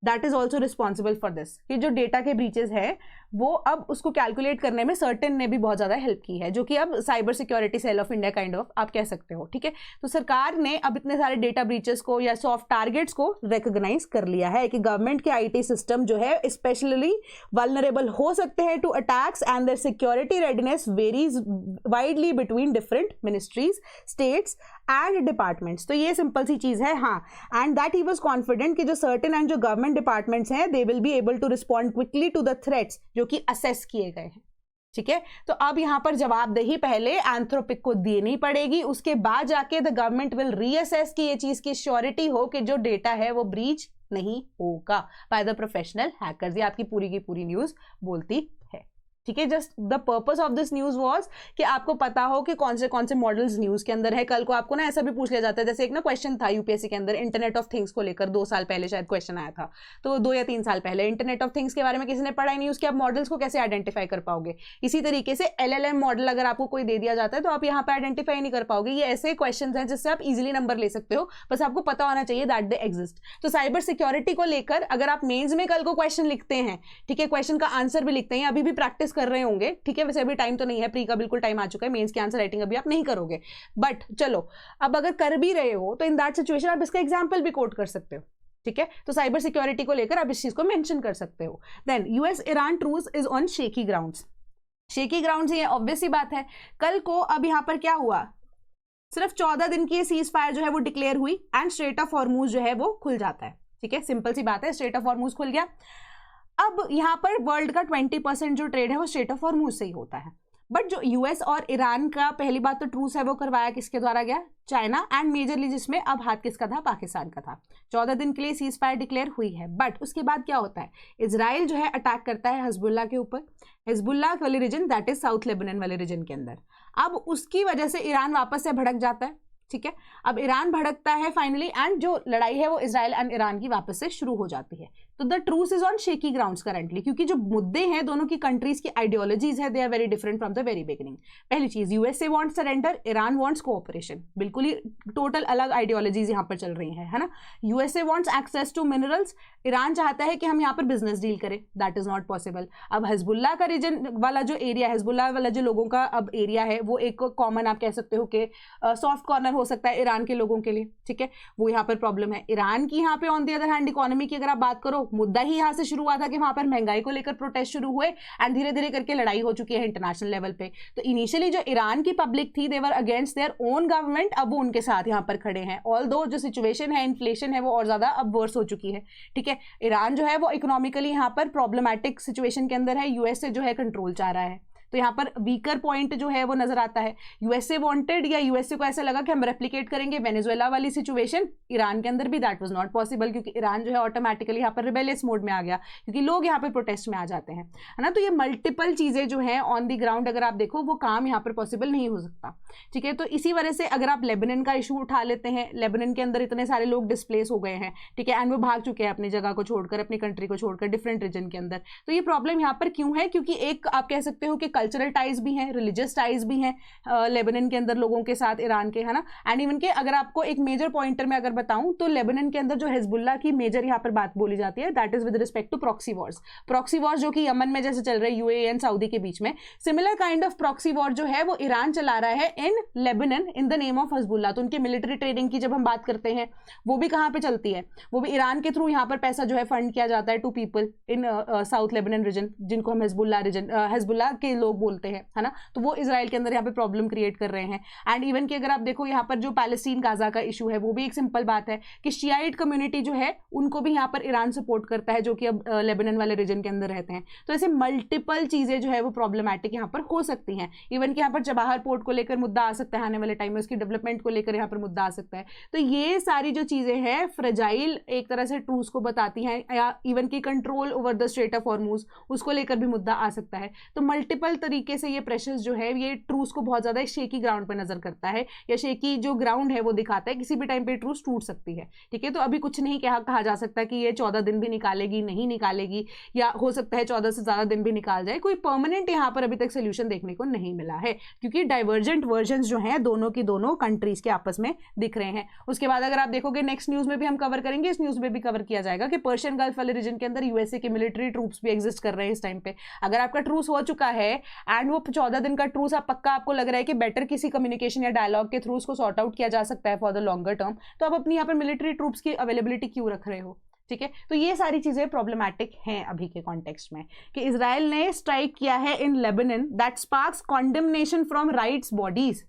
that is also responsible for this, कि जो डेटा के ब्रीचेस है वो अब उसको कैलकुलेट करने में सर्टेन ने भी बहुत ज़्यादा हेल्प की है, जो कि अब cyber security cell of India kind of आप कह सकते हो। ठीक है, तो सरकार ने अब इतने सारे डेटा ब्रीचेस को या सॉफ्ट टारगेट्स को रिकॉग्नाइज कर लिया है कि गवर्नमेंट के आईटी सिस्टम जो है स्पेशली वल्नरेबल हो सकते हैं to attacks and their security readiness varies widely between different ministries, states and departments. तो ये सिंपल सी चीज़ है। हाँ, and that he was confident कि जो सर्टेन एंड जो गवर्नमेंट डिपार्टमेंट्स हैं they will be able to respond quickly to the threats जो कि असेस किए गए हैं। ठीक है, तो अब यहां पर जवाबदेही पहले एंथ्रोपिक को देनी पड़ेगी, उसके बाद जाके द गवर्नमेंट विल रीअसेस कि ये चीज की श्योरिटी हो कि जो डेटा है वो ब्रीच नहीं होगा बाय द प्रोफेशनल हैकर्स। ये आपकी पूरी की पूरी न्यूज बोलती है। ठीक है, just the purpose of this news was कि आपको पता हो कि कौन से मॉडल्स न्यूज के अंदर है। कल को आपको ना ऐसा भी पूछ लिया जाता है, जैसे एक ना क्वेश्चन था यूपीएससी के अंदर इंटरनेट ऑफ थिंग्स को लेकर, 2 साल पहले शायद क्वेश्चन आया था, तो 2 या 3 साल पहले इंटरनेट ऑफ थिंग्स के बारे में किसी ने पढ़ा ही नहीं, उसके आप मॉडल्स को कैसे आइडेंटिफाई कर पाओगे। इसी तरीके से LLM मॉडल अगर आपको कोई दे दिया जाता है तो आप यहाँ पे आइडेंटिफाई नहीं कर पाओगे। ये ऐसे क्वेश्चन हैं जिससे आप इजिली नंबर ले सकते हो, बस आपको पता होना चाहिए दैट दे एग्जिस्ट। तो साइबर सिक्योरिटी को लेकर अगर आप मेन्स में कल को क्वेश्चन लिखते हैं, ठीक है, क्वेश्चन का आंसर भी लिखते हैं, अभी भी प्रैक्टिस कर रहे होंगे, ठीक है, वैसे अभी टाइम तो नहीं है, प्री का बिल्कुल टाइम आ चुका है, मेंस की आंसर राइटिंग अभी आप नहीं करोगे, बट चलो अब अगर कर भी रहे हो तो इन दैट सिचुएशन आप इसका एग्जांपल भी कोट कर सकते हो। ठीक है, तो साइबर सिक्योरिटी को लेकर आप इस चीज को मेंशन कर सकते हो। Then US Iran truce is on shaky grounds. Shaky grounds, ये ऑब्वियस सी बात है। कल को अब यहां पर क्या हुआ, सिर्फ 14 दिन की सीज फायर जो है वो डिक्लेयर हुई एंड स्ट्रेट ऑफ हॉर्मूज जो है वो खुल जाता है। ठीक है, सिंपल सी बात है, स्ट्रेट ऑफ हॉर्मूज खुल गया। अब यहां पर वर्ल्ड का 20% जो ट्रेड है वो स्ट्रेट ऑफ हॉर्मूज से ही होता है, बट जो यूएस और ईरान का पहली बात तो ट्रूस है वो करवाया किसके द्वारा गया, चाइना, एंड मेजरली जिसमें अब हाथ किसका था, पाकिस्तान का था। 14 दिन के लिए सीज फायर डिक्लेयर हुई है, बट उसके बाद क्या होता है, इजराइल जो है अटैक करता है हिजबुल्ला के ऊपर, हिजबुल्ला वाले region that is South Lebanon वाले रीजन के अंदर। अब उसकी वजह से ईरान वापस से भड़क जाता है। ठीक है, अब ईरान भड़कता है फाइनली एंड जो लड़ाई है वो इजराइल एंड ईरान की वापस से शुरू हो जाती है। तो the truce is on shaky grounds currently, क्योंकि जो मुद्दे हैं दोनों की कंट्रीज की आइडियोलॉजीज है, they are very different from the very beginning. पहली चीज, USA wants surrender, Iran wants cooperation, बिल्कुल ही टोटल अलग आइडियोलॉजीज यहाँ पर चल रही है ना। USA wants access to minerals, Iran चाहता है कि हम यहाँ पर बिजनेस डील करें, दैट इज नॉट पॉसिबल। अब हिजबुल्ला का रीजन वाला जो एरिया, हिजबुल्ला वाला जो लोगों का अब एरिया है वो एक कॉमन आप कह सकते हो कि सॉफ्ट कॉर्नर हो सकता है ईरान के लोगों के लिए। ठीक है, वो यहाँ पर प्रॉब्लम है। ईरान की यहाँ पे on the other hand economy की अगर आप बात करो, मुद्दा ही यहाँ से शुरू हुआ था कि वहां पर महंगाई को लेकर प्रोटेस्ट शुरू हुए एंड धीरे धीरे करके लड़ाई हो चुकी है इंटरनेशनल लेवल पे। तो इनिशियली जो ईरान की पब्लिक थी they were against their own government, अब वो उनके साथ यहाँ पर खड़े हैं। ऑल्दो जो सिचुएशन है, इन्फ्लेशन है, वो और ज्यादा अब वर्स हो चुकी है। ठीक है, ईरान जो है वो इकोनॉमिकली यहाँ पर प्रॉब्लमैटिक सिचुएशन के अंदर है, यूएस से जो है कंट्रोल चाह रहा है। तो यहाँ पर वीकर पॉइंट जो है वो नजर आता है। यूएसए वांटेड या यूएसए को ऐसा लगा कि हम रेप्लिकेट करेंगे वेनेजुएला वाली सिचुएशन, ईरान के अंदर भी दैट वाज नॉट पॉसिबल, क्योंकि ईरान जो है ऑटोमेटिकली यहाँ पर रिबेलियस मोड में आ गया, क्योंकि लोग यहाँ पर प्रोटेस्ट में आ जाते हैं, है ना। तो ये मल्टीपल चीजें जो है ऑन द ग्राउंड अगर आप देखो वो काम यहाँ पर पॉसिबल नहीं हो सकता। ठीक है, तो इसी वजह से अगर आप लेबनान का इशू उठा लेते हैं, लेबनान के अंदर इतने सारे लोग डिस्प्लेस हो गए हैं, ठीक है, एंड वो भाग चुके हैं अपनी जगह को छोड़कर, अपनी कंट्री को छोड़कर डिफरेंट रीजन के अंदर। तो ये प्रॉब्लम यहाँ पर क्यों है, क्योंकि एक आप कह सकते हो कि कल्चरल टाइज भी हैं, रिलीजियस टाइज भी हैं लेबनान के अंदर लोगों के साथ, ईरान के, है ना। एंड इवन के अगर आपको एक मेजर पॉइंटर में अगर बताऊं तो लेबनान के अंदर जो हिजबुल्ला की मेजर यहाँ पर बात बोली जाती है that is with respect to proxy wars. Proxy wars जो कि यमन में जैसे चल रहे यूएई एंड सऊदी के बीच में, similar kind of proxy war जो है वो ईरान चला रहा है in Lebanon in the name of Hezbollah. तो उनकी मिलिट्री ट्रेनिंग की जब हम बात करते हैं वो भी कहाँ पे चलती है, वो भी ईरान के थ्रू यहाँ पर पैसा जो है फंड किया जाता है to people in South Lebanon region, जिनको हम हिजबुल्ला रीजन, हिजबुल्ला के लोग बोलते हैं, है ना, तो वो इजराइल के अंदर यहाँ पे प्रॉब्लम क्रिएट कर रहे हैं। एंड इवन कि अगर आप देखो यहाँ पर जो पैलेस्टीन गाजा का इशू है वो भी एक सिंपल बात है कि शियाइट कम्युनिटी जो है उनको भी यहाँ पर ईरान सपोर्ट करता है, जो कि अब लेबनान वाले रीजन के अंदर रहते हैं। तो ऐसे मल्टीपल चीजें जो है वो प्रॉब्लमैटिक यहाँ पर हो सकती हैं। इवन कि यहाँ पर चबाहर पोर्ट को लेकर मुद्दा आ सकता है आने वाले टाइम में, उसकी डेवलपमेंट को लेकर यहाँ पर मुद्दा आ सकता है। तो ये सारी जो चीजें हैं फ्रेजाइल एक तरह से ट्रूस को बताती हैं, या इवन की control over the straight of Hormuz उसको लेकर भी मुद्दा आ सकता है। तो मल्टीपल तरीके से ये प्रेशर्स जो है ये ट्रूस को बहुत ज्यादा शेकी ग्राउंड पर नजर करता है, या शेकी जो ग्राउंड है वो दिखाता है, किसी भी टाइम पे ट्रूस टूट सकती है। ठीक है, तो अभी कुछ नहीं कहा जा सकता कि ये 14 दिन भी निकालेगी, नहीं निकालेगी, या हो सकता है 14 से ज्यादा दिन भी निकाल जाए। कोई परमानेंट यहाँ पर अभी तक सोल्यूशन देखने को नहीं मिला है, क्योंकि डाइवर्जेंट वर्जन्स जो हैं दोनों की दोनों कंट्रीज के आपस में दिख रहे हैं। उसके बाद अगर आप देखोगे नेक्स्ट न्यूज में भी हम कवर करेंगे, इस न्यूज में भी कवर किया जाएगा कि पर्शियन गल्फ वाले रीजन के अंदर यूएसए के मिलिट्री ट्रूप्स भी एग्जिस्ट कर रहे हैं इस टाइम पे। अगर आपका ट्रूस हो चुका है एंड वो 14 दिन का ट्रूस आप पक्का आपको लग रहा है कि बेटर किसी कम्युनिकेशन या डायलॉग के थ्रू उसको सॉर्ट आउट किया जा सकता है फॉर द लॉन्गर टर्म, तो आप अपनी यहाँ पर मिलिट्री ट्रूप्स की अवेलेबिलिटी क्यों रख रहे हो? ठीक है, तो ये सारी चीजें प्रॉब्लमैटिक हैं अभी के कॉन्टेक्स्ट में कि इजराइल ने स्ट्राइक किया है in Lebanon that sparks condemnation from rights bodies.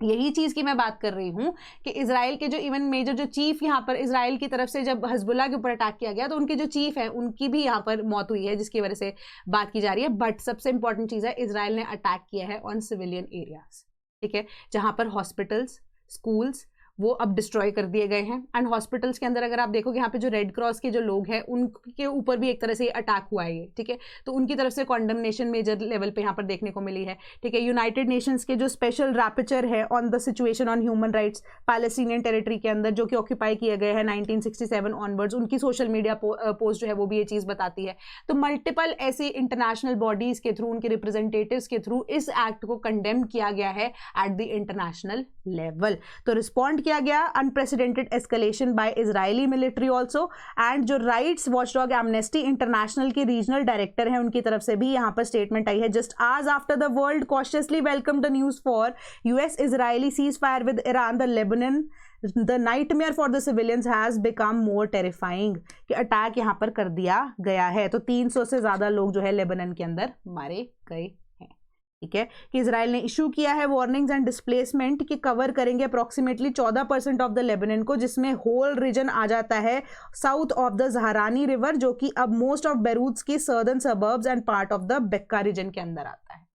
यही चीज की मैं बात कर रही हूं कि इजराइल के जो इवन मेजर जो चीफ यहाँ पर इजराइल की तरफ से जब हिजबुल्लाह के ऊपर अटैक किया गया तो उनके जो चीफ है उनकी भी यहाँ पर मौत हुई है, जिसकी वजह से बात की जा रही है। बट सबसे इंपॉर्टेंट चीज है इजराइल ने अटैक किया है ऑन सिविलियन एरियाज। ठीक है, जहां पर हॉस्पिटल्स, स्कूल्स वो अब डिस्ट्रॉय कर दिए गए हैं। एंड हॉस्पिटल्स के अंदर अगर आप देखोगे यहाँ पे जो रेड क्रॉस के जो लोग हैं उनके ऊपर भी एक तरह से अटैक हुआ है ये। ठीक है, तो उनकी तरफ से कॉन्डमनेशन मेजर लेवल पे यहाँ पर देखने को मिली है। ठीक है, यूनाइटेड नेशंस के जो स्पेशल रैपचर है on the situation on human rights Palestinian territory के अंदर जो कि ऑक्यूपाई किए गए हैं 1967 ऑनवर्ड्स, उनकी सोशल मीडिया पोस्ट जो है वो भी ये चीज़ बताती है। तो मल्टीपल ऐसी इंटरनेशनल बॉडीज के थ्रू, उनके रिप्रेजेंटेटिव्स के थ्रू इस एक्ट को कंडेम किया गया है एट द इंटरनेशनल लेवल। तो रिस्पॉन्ड किया गया unprecedented escalation by Israeli military also. And जो राइट्स वॉचडॉग एमनेस्टी इंटरनेशनल के रीजनल डायरेक्टर हैं उनकी तरफ से भी यहां पर स्टेटमेंट आई है। जस्ट आज after the world cautiously welcome the news for US Israeli ceasefire with Iran the Lebanon the nightmare for the civilians has become more terrifying, कि अटैक यहां पर कर दिया गया है। तो 300 से ज्यादा लोग जो है लेबनान के अंदर मारे गए। ठीक है, कि इजराइल ने इशू किया है वार्निंग्स एंड डिस्प्लेसमेंट कि कवर करेंगे अप्रोक्सीमेटली 14% ऑफ द लेबनान को, जिसमें होल रीजन आ जाता है south of the Zahrani river, जो कि अब मोस्ट ऑफ बेरूत की southern suburbs and part of the Bekaa region के अंदर आता है।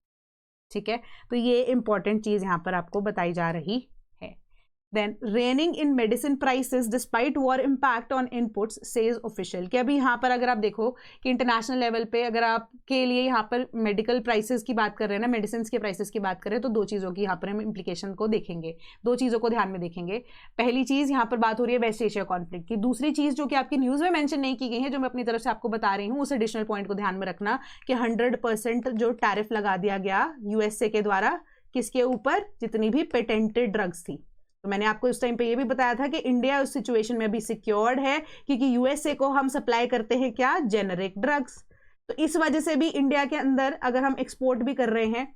ठीक है, तो ये इंपॉर्टेंट चीज यहां पर आपको बताई जा रही है। Then reigning in medicine prices despite war impact on inputs says official, कि अभी यहाँ पर अगर आप देखो कि इंटरनेशनल लेवल पे अगर आपके लिए यहाँ पर मेडिकल प्राइसेस की बात कर रहे हैं ना, मेडिसिन के प्राइसेस की बात करें तो दो चीज़ों की यहाँ पर हम इम्प्लीकेशन को देखेंगे, दो चीज़ों को ध्यान में देखेंगे। पहली चीज़ यहाँ पर बात हो रही है वेस्ट एशिया कॉन्फ्लिक्ट की। दूसरी चीज़ जो कि आपकी न्यूज़ में मेंशन नहीं की गई है, जो मैं अपनी तरफ से आपको बता रही हूँ, उस एडिशनल पॉइंट को ध्यान में रखना कि 100% जो टैरिफ लगा दिया गया यूएसए के द्वारा किसके ऊपर, जितनी भी पेटेंटेड ड्रग्स थी। तो मैंने आपको इस टाइम पे ये भी बताया था कि इंडिया उस सिचुएशन में अभी सिक्योर्ड है क्योंकि यूएसए को हम सप्लाई करते हैं क्या, जेनरिक ड्रग्स। तो इस वजह से भी इंडिया के अंदर अगर हम एक्सपोर्ट भी कर रहे हैं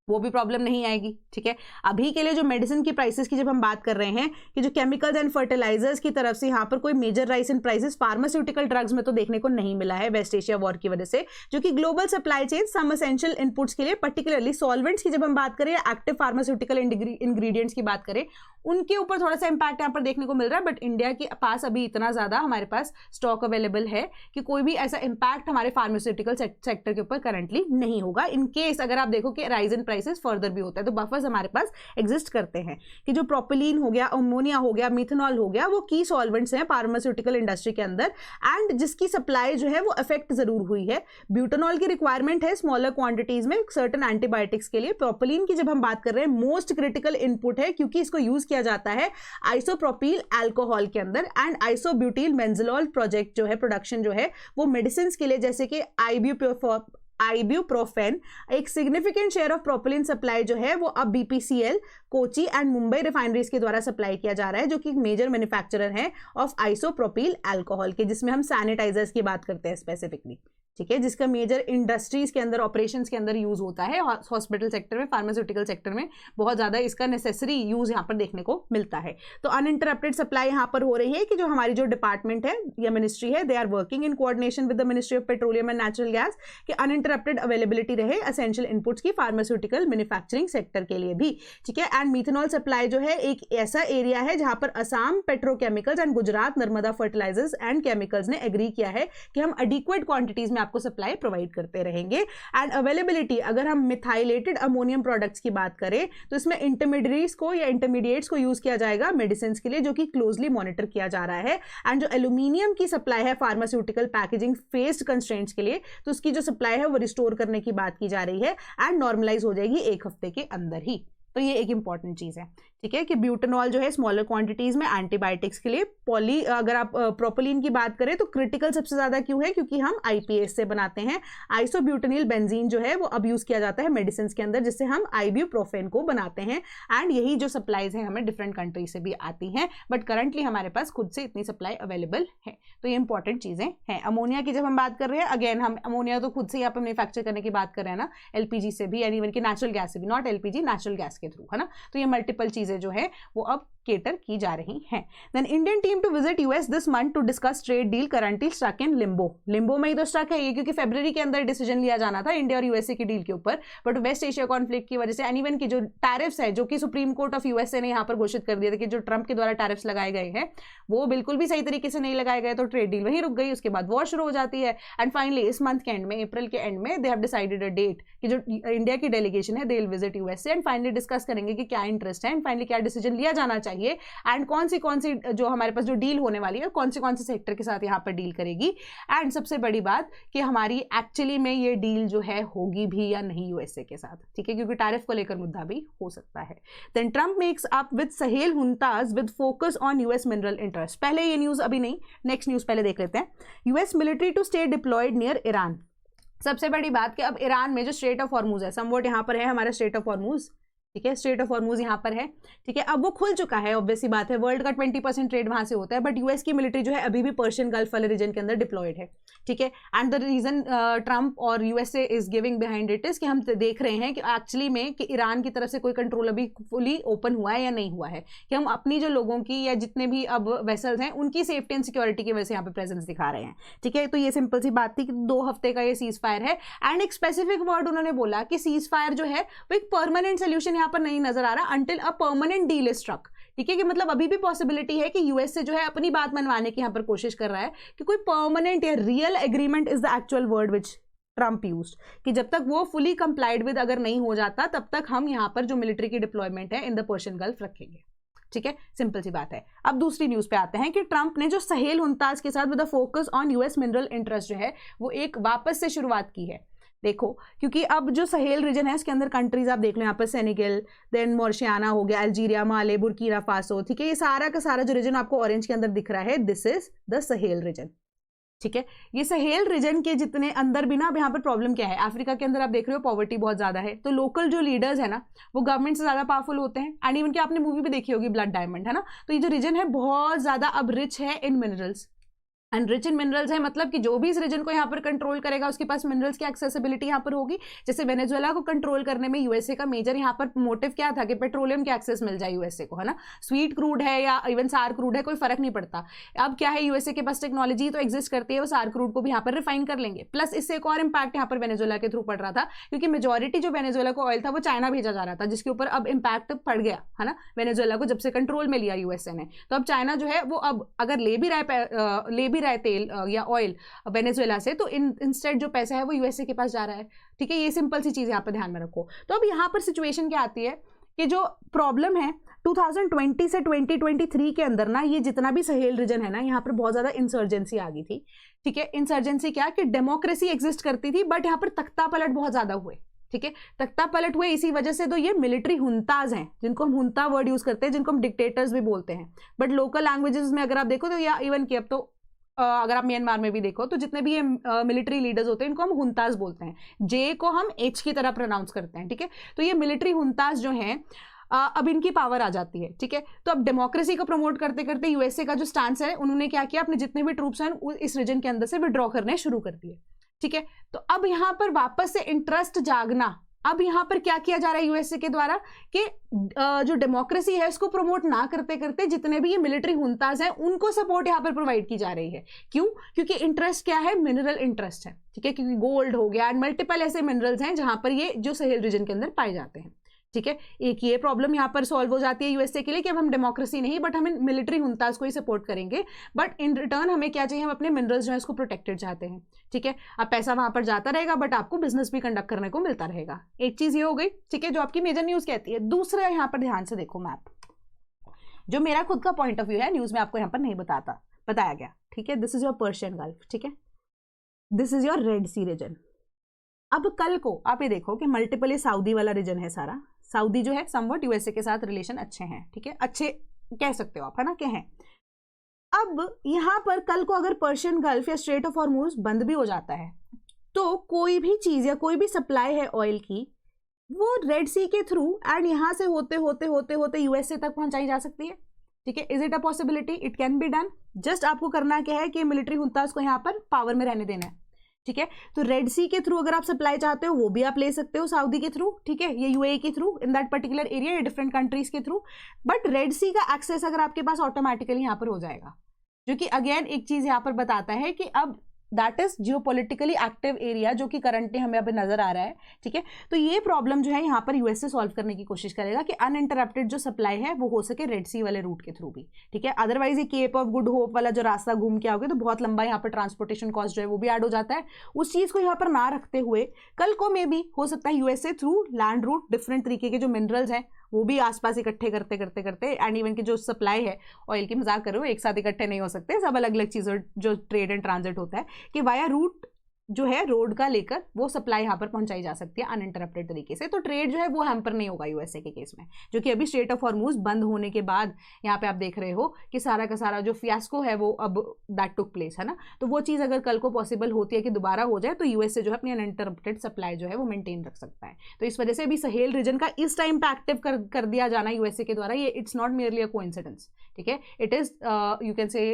वो भी प्रॉब्लम नहीं आएगी। ठीक है, अभी के लिए जो मेडिसिन की प्राइसेस की जब हम बात कर रहे हैं कि जो केमिकल्स एंड फर्टिलाइजर्स की तरफ से यहाँ पर कोई major rise in prices pharmaceutical drugs में तो देखने को नहीं मिला है वेस्ट एशिया वॉर की वजह से, जो कि ग्लोबल सप्लाई चेन सम एसेंशियल इनपुट्स के लिए पर्टिकुलरली सॉल्वेंट्स की जब हम बात करें या एक्टिव फार्मास्यूटिकल इंग्रेडिएंट्स की बात करें उनके ऊपर थोड़ा सा इंपैक्ट यहाँ पर देखने को मिल रहा है। बट इंडिया के पास अभी इतना ज्यादा हमारे पास स्टॉक अवेलेबल है कि कोई भी ऐसा इंपैक्ट हमारे फार्मास्यूटिकल सेक्टर के ऊपर करंटली नहीं होगा। इन केस अगर आप देखो कि राइज इन प्राइसेस फर्दर भी होता है तो बफर्स हमारे पास एग्जिस्ट करते हैं कि जो प्रोपिलीन हो गया, अमोनिया हो गया, मिथेनॉल हो गया, वो की सॉल्वेंट्स हैं फार्मास्यूटिकल इंडस्ट्री के अंदर एंड जिसकी सप्लाई जो है वो अफेक्ट जरूर हुई है। ब्यूटेनॉल की रिक्वायरमेंट है स्मॉलर क्वांटिटीज में सर्टेन एंटीबायोटिक्स के लिए। प्रोपिलीन की जब हम बात कर रहे हैं मोस्ट क्रिटिकल इनपुट है क्योंकि इसको यूज किया जाता है आइसोप्रोपिल अल्कोहल के अंदर एंड आइसोब्यूटिल बेंजोल प्रोजेक्ट जो है प्रोडक्शन जो है वो मेडिसिन के लिए, जैसे कि आइब्यूप्रोफेन एक significant share of propylene supply जो है वो अब BPCL, Kochi and Mumbai refineries के द्वारा सप्लाई किया जा रहा है, जो कि मेजर मैन्युफैक्चरर है ऑफ आइसोप्रोपिल अल्कोहल के, जिसमें हम सैनिटाइजर्स की बात करते हैं स्पेसिफिकली। ठीक है, जिसका मेजर इंडस्ट्रीज के अंदर, ऑपरेशंस के अंदर यूज होता है, हॉस्पिटल सेक्टर में, फार्मास्यूटिकल सेक्टर में बहुत ज़्यादा इसका नेसेसरी यूज यहाँ पर देखने को मिलता है। तो अनइंटरप्टेड सप्लाई यहाँ पर हो रही है कि जो हमारी जो डिपार्टमेंट है या मिनिस्ट्री है, they are working in coordination with the ministry of petroleum and natural gas कि अनइंटरप्टेड अवेलेबिलिटी रहे एसेंशियल इनपुट्स की फार्मास्यूटिकल मैन्युफैक्चरिंग सेक्टर के लिए भी, ठीक है। एंड मिथेनॉल सप्लाई जो है एक ऐसा एरिया है जहां पर Assam petrochemicals and Gujarat Narmada fertilisers and chemicals ने एग्री किया है कि हम एडिक्वेट क्वांटिटीज में आपको सप्लाई प्रोवाइड करते रहेंगे। एंड अवेलेबिलिटी, अगर हम मिथाइलेटेड अमोनियम प्रोडक्ट्स की बात करें तो इसमें इंटरमीडिएट्स को या इंटरमीडिएट्स को यूज किया जाएगा मेडिसिन के लिए, जो कि क्लोजली मॉनिटर किया जा रहा है। एंड जो एल्यूमिनियम की सप्लाई है फार्मास्यूटिकल पैकेजिंग फेस्ड कंस्ट्रेंट्स के लिए, तो उसकी जो सप्लाई है वो रिस्टोर करने की बात की जा रही है एंड नॉर्मलाइज हो जाएगी 1 हफ्ते के अंदर ही। तो ये एक इंपॉर्टेंट चीज है, ठीक है, कि ब्यूटेनॉल जो है स्मॉलर क्वांटिटीज में एंटीबायोटिक्स के लिए। अगर आप प्रोपोलिन की बात करें तो क्रिटिकल सबसे ज्यादा क्यों है, क्योंकि हम आईपीएस से बनाते हैं। आइसोब्यूटेनिल बेंजीन जो है वो अब यूज किया जाता है मेडिसिन के अंदर, जिससे हम आइब्यूप्रोफेन को बनाते हैं। एंड यही जो सप्लाईज है हमें डिफरेंट कंट्री से भी आती हैं, बट करंटली हमारे पास खुद से इतनी सप्लाई अवेलेबल है। तो ये इंपॉर्टेंट चीजें हैं। अमोनिया की जब हम बात कर रहे हैं, अगेन हम अमोनिया तो खुद से ही आप मैन्युफैक्चर करने की बात कर रहे हैं ना, एलपीजी से भी, यानी इवन कि नेचुरल गैस से भी, नॉट एलपीजी, नेचुरल गैस के थ्रू, है ना। तो ये मल्टीपल चीजें जो है वो अब केटर की जा रही हैं। Then Indian team to visit US this month to discuss trade deal currently stuck in limbo. Limbo में ही तो स्टक है ये, क्योंकि फरवरी के अंदर डिसीजन लिया जाना था इंडिया और यूएसए की डील के ऊपर, बट वेस्ट एशिया कॉन्फ्लिक्ट की वजह से एंड इवन की जो टैरिफ्स है, जो कि सुप्रीम कोर्ट ऑफ यूएसए ने यहाँ पर घोषित कर दिया था कि जो ट्रंप के द्वारा टैरिफ्स लगाए गए हैं वो बिल्कुल भी सही तरीके से नहीं लगाए गए, तो ट्रेड डील वहीं रुक गई। उसके बाद वॉर शुरू हो जाती है एंड फाइनली इस मंथ के एंड में, अप्रैल के एंड में, they have decided a date कि जो इंडिया की डेलीगेशन है they will visit USA and finally discuss करेंगे कि क्या इंटरेस्ट है एंड फाइनली क्या डिसीजन लिया जाना चाहिए एंड कौन सी जो हमारे पास जो डील होने वाली है कौन से सेक्टर के साथ यहाँ पर डील करेगी। एंड सबसे बड़ी बात कि हमारी एक्चुअली में ये डील जो है होगी भी या नहीं यूएसए के साथ, ठीक है, क्योंकि टैरिफ को लेकर मुद्दा भी हो सकता है। Then Trump makes up with Sahel juntas with focus on US mineral interest. पहले ये न्यूज, अभी नहीं, नेक्स्ट न्यूज पहले देख लेते हैं। US military to stay deployed near Iran. सबसे बड़ी बात कि अब ईरान में जो स्ट्रेट ऑफ हॉर्मूज है, समवॉट यहाँ पर है हमारा स्ट्रेट ऑफ हॉर्मूज, ठीक है, स्ट्रेट ऑफ हॉर्मूज यहाँ पर है, ठीक है, अब वो खुल चुका है, ऑब्वियस सी बात है, वर्ल्ड का 20% ट्रेड वहां से होता है, बट यूएस की मिलिट्री जो है अभी भी पर्शियन गल्फ वाले रीजन के अंदर डिप्लॉयड है, ठीक है। एंड द रीजन ट्रंप और USA is giving behind it is कि हम देख रहे हैं कि एक्चुअली में कि ईरान की तरफ से कोई कंट्रोल अभी फुली ओपन हुआ है या नहीं हुआ है, कि हम अपनी जो लोगों की या जितने भी अब वेसल्स हैं उनकी सेफ्टी एंड सिक्योरिटी की वजह से यहाँ पे प्रेजेंस दिखा रहे हैं, ठीक है। तो ये सिंपल सी बात थी कि 2 हफ्ते का ये सीज फायर है एंड एक स्पेसिफिक वर्ड उन्होंने बोला कि सीज फायर जो है वो एक परमानेंट सोल्यूशन यहाँ पर नहीं नजर आ रहा until a permanent deal is struck, ठीक है, कि मतलब अभी भी पॉसिबिलिटी है कि यूएस से जो है अपनी बात मनवाने की यहाँ पर कोशिश कर रहा है कि कोई परमानेंट या real agreement is the actual word which Trump used, कि जब तक वो फुली कंप्लाइड विद अगर नहीं हो जाता तब तक हम यहाँ पर जो मिलिट्री की डिप्लॉयमेंट है इन द पर्शियन गल्फ रखेंगे, ठीक है, सिंपल सी बात है। अब दूसरी न्यूज पे आते हैं कि ट्रंप ने जो सहेल हुंताज के साथ with the focus on US mineral interest जो है वो एक वापस से शुरुआत की है। देखो, क्योंकि अब जो सहेल रीजन है उसके अंदर कंट्रीज आप देख लो, यहाँ पर सेनेगल, देन मॉरिशियाना हो गया, अल्जीरिया, माले, बुर्किना फासो, ठीक है, ये सारा का सारा जो रीजन आपको ऑरेंज के अंदर दिख रहा है, this is the Sahel region, ठीक है। ये सहेल रीजन के जितने अंदर भी ना, अब यहाँ पर प्रॉब्लम क्या है, अफ्रीका के अंदर आप देख रहे हो पॉवर्टी बहुत ज्यादा है, तो लोकल जो लीडर्स है ना वो गवर्नमेंट से ज्यादा पावरफुल होते हैं। एंड इवन कि आपने मूवी भी देखी होगी ब्लड डायमंड, है ना, तो ये जो रीजन है बहुत ज्यादा अब रिच है इन minerals and rich in minerals है, मतलब कि जो भी इस रीजन को यहाँ पर कंट्रोल करेगा उसके पास मिनरल्स की एक्सेसिबिलिटी यहाँ पर होगी। जैसे वेनेजुएला को कंट्रोल करने में यूएसए का मेजर यहाँ पर मोटिव क्या था कि पेट्रोलियम की एक्सेस मिल जाए यूएसए को, है ना, स्वीट क्रूड है या इवन सार क्रूड है कोई फर्क नहीं पड़ता। अब क्या है, यूएसए के पास टेक्नोलॉजी तो एग्जिस्ट करती है, वो सार क्रूड को भी यहाँ पर रिफाइन कर लेंगे। प्लस इससे एक और इम्पैक्ट यहाँ पर वेनेजुएला के थ्रू पड़ रहा था, क्योंकि मेजोरिटी जो वेनेजुएला को ऑयल था वो चाइना भेजा जा रहा था, जिसके ऊपर अब इम्पैक्ट पड़ गया, है ना, वेनेजुएला को जब से कंट्रोल में लिया यूएसए ने। तो अब चाइना जो है वो अब अगर ले भी रहा है तेल या ऑयल वेनेजुएला से, तो इंस्टेड जो पैसा है वो यूएसए के पास जा रहा है, ठीक है। ये सिंपल सी चीज यहाँ पर ध्यान में रखो। तो अब यहाँ पर सिचुएशन क्या आती है कि जो प्रॉब्लम है 2020 से 2023 के अंदर ना, ये जितना भी सहेल रीजन है ना, यहाँ पर बहुत ज्यादा इंसर्जेंसी आ गई थी, ठीक है। इंसर्जेंसी क्या कि डेमोक्रेसी एग्जिस्ट करती थी, बट यहाँ पर तख्ता पलट बहुत ज्यादा हुए, ठीक है, तख्ता पलट हुए इसी वजह से। तो ये मिलिट्री हुंताज हैं, जिनको हम हुंता वर्ड यूज करते हैं, जिनको हम डिक्टेटर्स भी बोलते हैं, बट लोकल लैंग्वेजेस में अगर आप देखो तो, या इवन कि अब तो अगर आप म्यांमार में भी देखो तो जितने भी ये मिलिट्री लीडर्स होते हैं इनको हम हुंताज बोलते हैं, जे को हम एच की तरह प्रोनाउंस करते हैं, ठीक है। तो ये मिलिट्री हुंताज जो हैं अब इनकी पावर आ जाती है, ठीक है। तो अब डेमोक्रेसी को प्रमोट करते करते यूएसए का जो स्टांस है, उन्होंने क्या किया, अपने जितने भी ट्रूप्स हैं इस रीजन के अंदर से विड्रॉ करने शुरू कर दिए। ठीक है, तो अब यहां पर वापस से इंटरेस्ट जागना, अब यहां पर क्या किया जा रहा है यूएसए के द्वारा कि जो डेमोक्रेसी है उसको प्रमोट ना करते करते जितने भी ये मिलिट्री हुंताज हैं उनको सपोर्ट यहां पर प्रोवाइड की जा रही है। क्यों? क्योंकि इंटरेस्ट क्या है? मिनरल इंटरेस्ट है, ठीक है, क्योंकि गोल्ड हो गया एंड मल्टीपल ऐसे मिनरल्स हैं जहां पर ये जो सहेल रीजन के अंदर पाए जाते हैं। ठीक है, एक ये प्रॉब्लम यहाँ पर सॉल्व हो जाती है यूएसए के लिए कि अब हम डेमोक्रेसी नहीं बट हम मिलिट्री हुंताज को ही सपोर्ट करेंगे, बट इन रिटर्न हमें क्या चाहिए? हम अपने मिनरल्स जो है उसको प्रोटेक्टेड चाहते हैं। ठीक है, अब पैसा वहां पर जाता रहेगा बट आपको बिजनेस भी कंडक्ट करने को मिलता रहेगा। एक चीज ये हो गई, ठीक है, जो आपकी मेजर न्यूज कहती है। दूसरा यहाँ पर ध्यान से देखो मैप, जो मेरा खुद का पॉइंट ऑफ व्यू है, न्यूज में आपको यहाँ पर नहीं बताया गया। ठीक है, this is your Persian Gulf, ठीक है, this is your Red Sea region. अब कल को आप ये देखो कि मल्टीपल ये सऊदी वाला रीजन है सारा। सऊदी जो है समवट यूएसए के साथ रिलेशन अच्छे हैं, ठीक है, अच्छे कह सकते हो आप, है ना, क्या है। अब यहां पर कल को अगर पर्शियन गल्फ या स्ट्रेट ऑफ हॉर्मुज बंद भी हो जाता है तो कोई भी चीज या कोई भी सप्लाई है ऑयल की वो रेड सी के थ्रू एंड यहां से होते होते होते होते यूएसए तक पहुंचाई जा सकती है। ठीक है, is it a possibility? It can be done. Just आपको करना क्या है कि मिलिट्री हुंताज को यहां पर पावर में रहने देना है। ठीक है, तो रेड सी के थ्रू अगर आप सप्लाई चाहते हो वो भी आप ले सकते हो, सऊदी के थ्रू, ठीक है, ये यूएई के through, in that particular area, ये डिफरेंट कंट्रीज के थ्रू, बट रेड सी का एक्सेस अगर आपके पास ऑटोमेटिकली यहां पर हो जाएगा, जो कि अगेन एक चीज यहां पर बताता है कि अब that is geopolitically active area जो कि करंटली हमें अभी नजर आ रहा है। ठीक है, तो ये प्रॉब्लम जो है यहाँ पर यूएसए सॉल्व करने की कोशिश करेगा कि अनइंटरप्टेड जो सप्लाई है वो हो सके रेड सी वाले रूट के थ्रू भी। ठीक है, अदरवाइज ये केप ऑफ गुड होप वाला जो रास्ता घूम के आओगे तो बहुत लंबा यहाँ पर ट्रांसपोर्टेशन कॉस्ट जो है वो भी ऐड हो जाता है। उस चीज को यहाँ पर ना रखते हुए कल को मे भी हो सकता है USA through land route different तरीके के जो मिनरल्स हैं वो भी आसपास इकट्ठे करते करते करते एंड इवन की जो सप्लाई है ऑयल की, मजाक करो, एक साथ इकट्ठे नहीं हो सकते, सब अलग अलग चीज़ों जो ट्रेड एंड ट्रांजिट होता है कि वाया रूट जो है रोड का लेकर वो सप्लाई यहाँ पर पहुंचाई जा सकती है अनइंटरप्टेड तरीके से। तो ट्रेड जो है वो हैम्पर नहीं होगा यूएसए के केस में, जो कि अभी स्ट्रेट ऑफ हॉर्मुज बंद होने के बाद यहाँ पे आप देख रहे हो कि सारा का सारा जो फियास्को है वो अब दैट टुक प्लेस, है ना। तो वो चीज़ अगर कल को पॉसिबल होती है कि दोबारा हो जाए तो यूएसए जो है अपनी अनइंटरप्टेड सप्लाई जो है वो मेंटेन रख सकता है। तो इस वजह से अभी सहेल रीजन का इस टाइम पे एक्टिव कर दिया जाना यूएसए के द्वारा, ये it's not merely a coincidence. ठीक है, it is you can say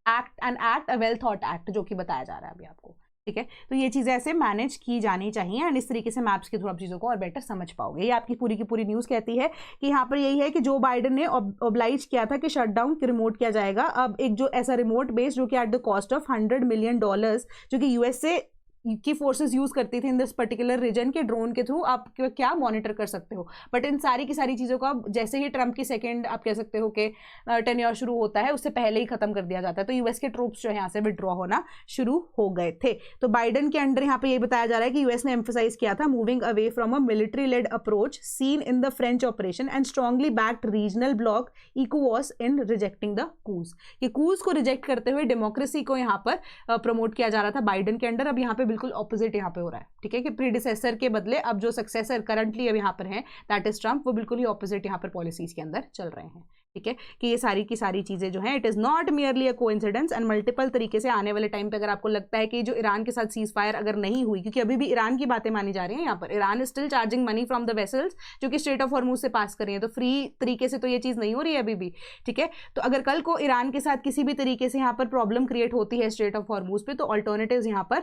act a well thought act, जो कि बताया जा रहा है अभी आपको। ठीक है, तो ये चीज़ें ऐसे मैनेज की जानी चाहिए एंड इस तरीके से मैप्स के थ्रू आप चीज़ों को और बेटर समझ पाओगे। ये आपकी पूरी की पूरी न्यूज़ कहती है कि यहाँ पर यही है कि जो बाइडेन ने ऑब्लाइज किया था कि शटडाउन रिमोट किया जाएगा। अब एक जो ऐसा रिमोट बेस जो कि at the cost of $100 million जो कि यूएसए की फोर्सेस यूज करती थी इन दिस पर्टिकुलर रीजन के ड्रोन के थ्रू आप क्या मॉनिटर कर सकते हो। बट इन सारी की सारी चीज़ों का जैसे ही ट्रंप की सेकेंड आप कह सकते हो कि टेन्योर शुरू होता है उससे पहले ही खत्म कर दिया जाता है। तो यूएस के ट्रूप्स जो है यहाँ से विड्रॉ होना शुरू हो गए थे। तो बाइडेन के अंडर यहाँ पे ये बताया जा रहा है कि यूएस ने एम्फोसाइज किया था moving away from a military led approach seen in the French operation and strongly backed regional bloc इकोवॉस इन रिजेक्टिंग द कूज, कि कूज को रिजेक्ट करते हुए डेमोक्रेसी को यहाँ पर प्रमोट किया जा रहा था बाइडेन के अंडर। अब यहाँ पे बिल्कुल ऑपोजिट यहाँ पे हो रहा है। ठीक है, कि प्रीडिसेसर के बदले अब जो सक्सेसर करंटली अब यहाँ पर है दैट इज ट्रंप, वो बिल्कुल ही ऑपोजिट यहाँ पर पॉलिसीज के अंदर चल रहे हैं। ठीक है, कि ये सारी की सारी चीजें जो हैं it is not merely a coincidence and multiple तरीके से आने वाले टाइम पे अगर आपको लगता है कि जो ईरान के साथ सीज फायर अगर नहीं हुई, क्योंकि अभी भी ईरान की बातें मानी जा रही हैं यहाँ पर, Iran is still charging money from the vessels जो कि स्ट्रेट ऑफ हॉर्मुज से पास कर रही है, तो फ्री तरीके से तो ये चीज नहीं हो रही है अभी भी। ठीक है, तो अगर कल को ईरान के साथ किसी भी तरीके से यहाँ पर प्रॉब्लम क्रिएट होती है स्ट्रेट ऑफ हॉर्मुज पे, तो ऑल्टरनेटिव्स यहाँ पर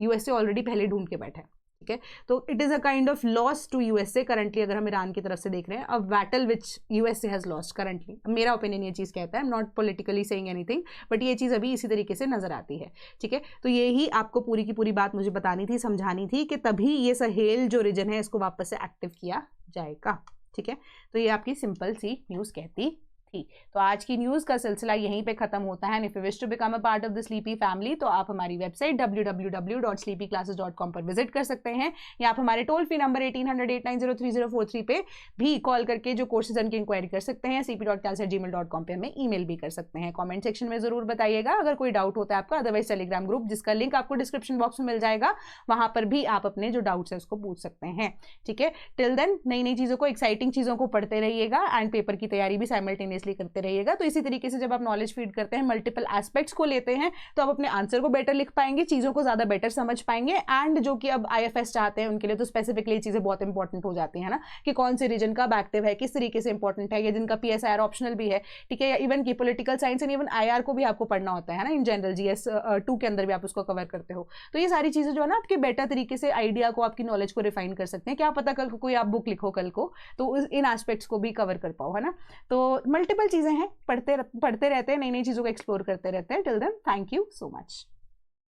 यूएसए ऑलरेडी पहले ढूंढ के बैठा है। ठीक है, तो it is a kind of loss to USA currently अगर हम ईरान की तरफ से देख रहे हैं, a battle which USA has lost currently. मेरा ओपिनियन ये चीज़ कहता है, I am not politically saying anything, but ये चीज़ अभी इसी तरीके से नजर आती है। ठीक है, तो ये ही आपको पूरी की पूरी बात मुझे बतानी थी, समझानी थी कि तभी ये सहेल जो रीजन है इसको वापस से एक्टिव किया जाएगा। ठीक है, तो ये आपकी सिंपल सी न्यूज़ कहती थी। तो आज की न्यूज़ का सिलसिला यहीं पे खत्म होता है। If you wish to become a part of the sleepy family तो आप हमारी वेबसाइट www.sleepyclasses.com पर विजिट कर सकते हैं, या आप हमारे टोल फ्री नंबर 1800-890-3043 पे भी कॉल करके जो कोर्सेज की इंक्वायरी कर सकते हैं। cp.class@gmail.com पे हमें ईमेल भी कर सकते हैं। कमेंट सेक्शन में जरूर बताइएगा अगर कोई डाउट होता है आपका। अदरवाइज टेलीग्राम ग्रुप जिसका लिंक आपको डिस्क्रिप्शन बॉक्स में मिल जाएगा, वहां पर भी आप अपने जो डाउट्स है उसको पूछ सकते हैं। ठीक है, टिल देन नई नई चीज़ों को, एक्साइटिंग चीज़ों को पढ़ते रहिएगा एंड पेपर की तैयारी भी साइमल्टेनियसली कंटिन्यूसली करते रहिएगा। तो इसी तरीके से जब आप नॉलेज फीड करते हैं, मल्टीपल एस्पेक्ट्स को लेते हैं, तो आप अपने आंसर को बेटर लिख पाएंगे, चीज़ों को ज़्यादा बेटर समझ पाएंगे। एंड जो कि अब IFS चाहते हैं उनके लिए तो स्पेसिफिकली चीज़ें बहुत इंपॉर्टेंट हो जाती है ना, कि कौन से रीजन का एक्टिव है, किस तरीके से इंपॉर्टेंट है, या जिनका PSIR ऑप्शनल भी है, ठीक है, या इवन की political science and even IR को भी आपको पढ़ना होता है ना, इन जनरल GS 2 के अंदर भी आप उसको कवर करते हो। तो ये सारी चीज़ें जो है ना आपके बेटर तरीके से आइडिया को, आपकी नॉलेज को रिफाइन कर सकते हैं। क्या पता कल को कोई आप बुक लिखो कल को तो इन एस्पेक्ट्स को भी कवर कर पाओ, है ना। तो मल्टीपल चीज़ें हैं, पढ़ते रहते हैं, नई नई चीज़ों को एक्सप्लोर करते रहते हैं। Till then, thank you so much.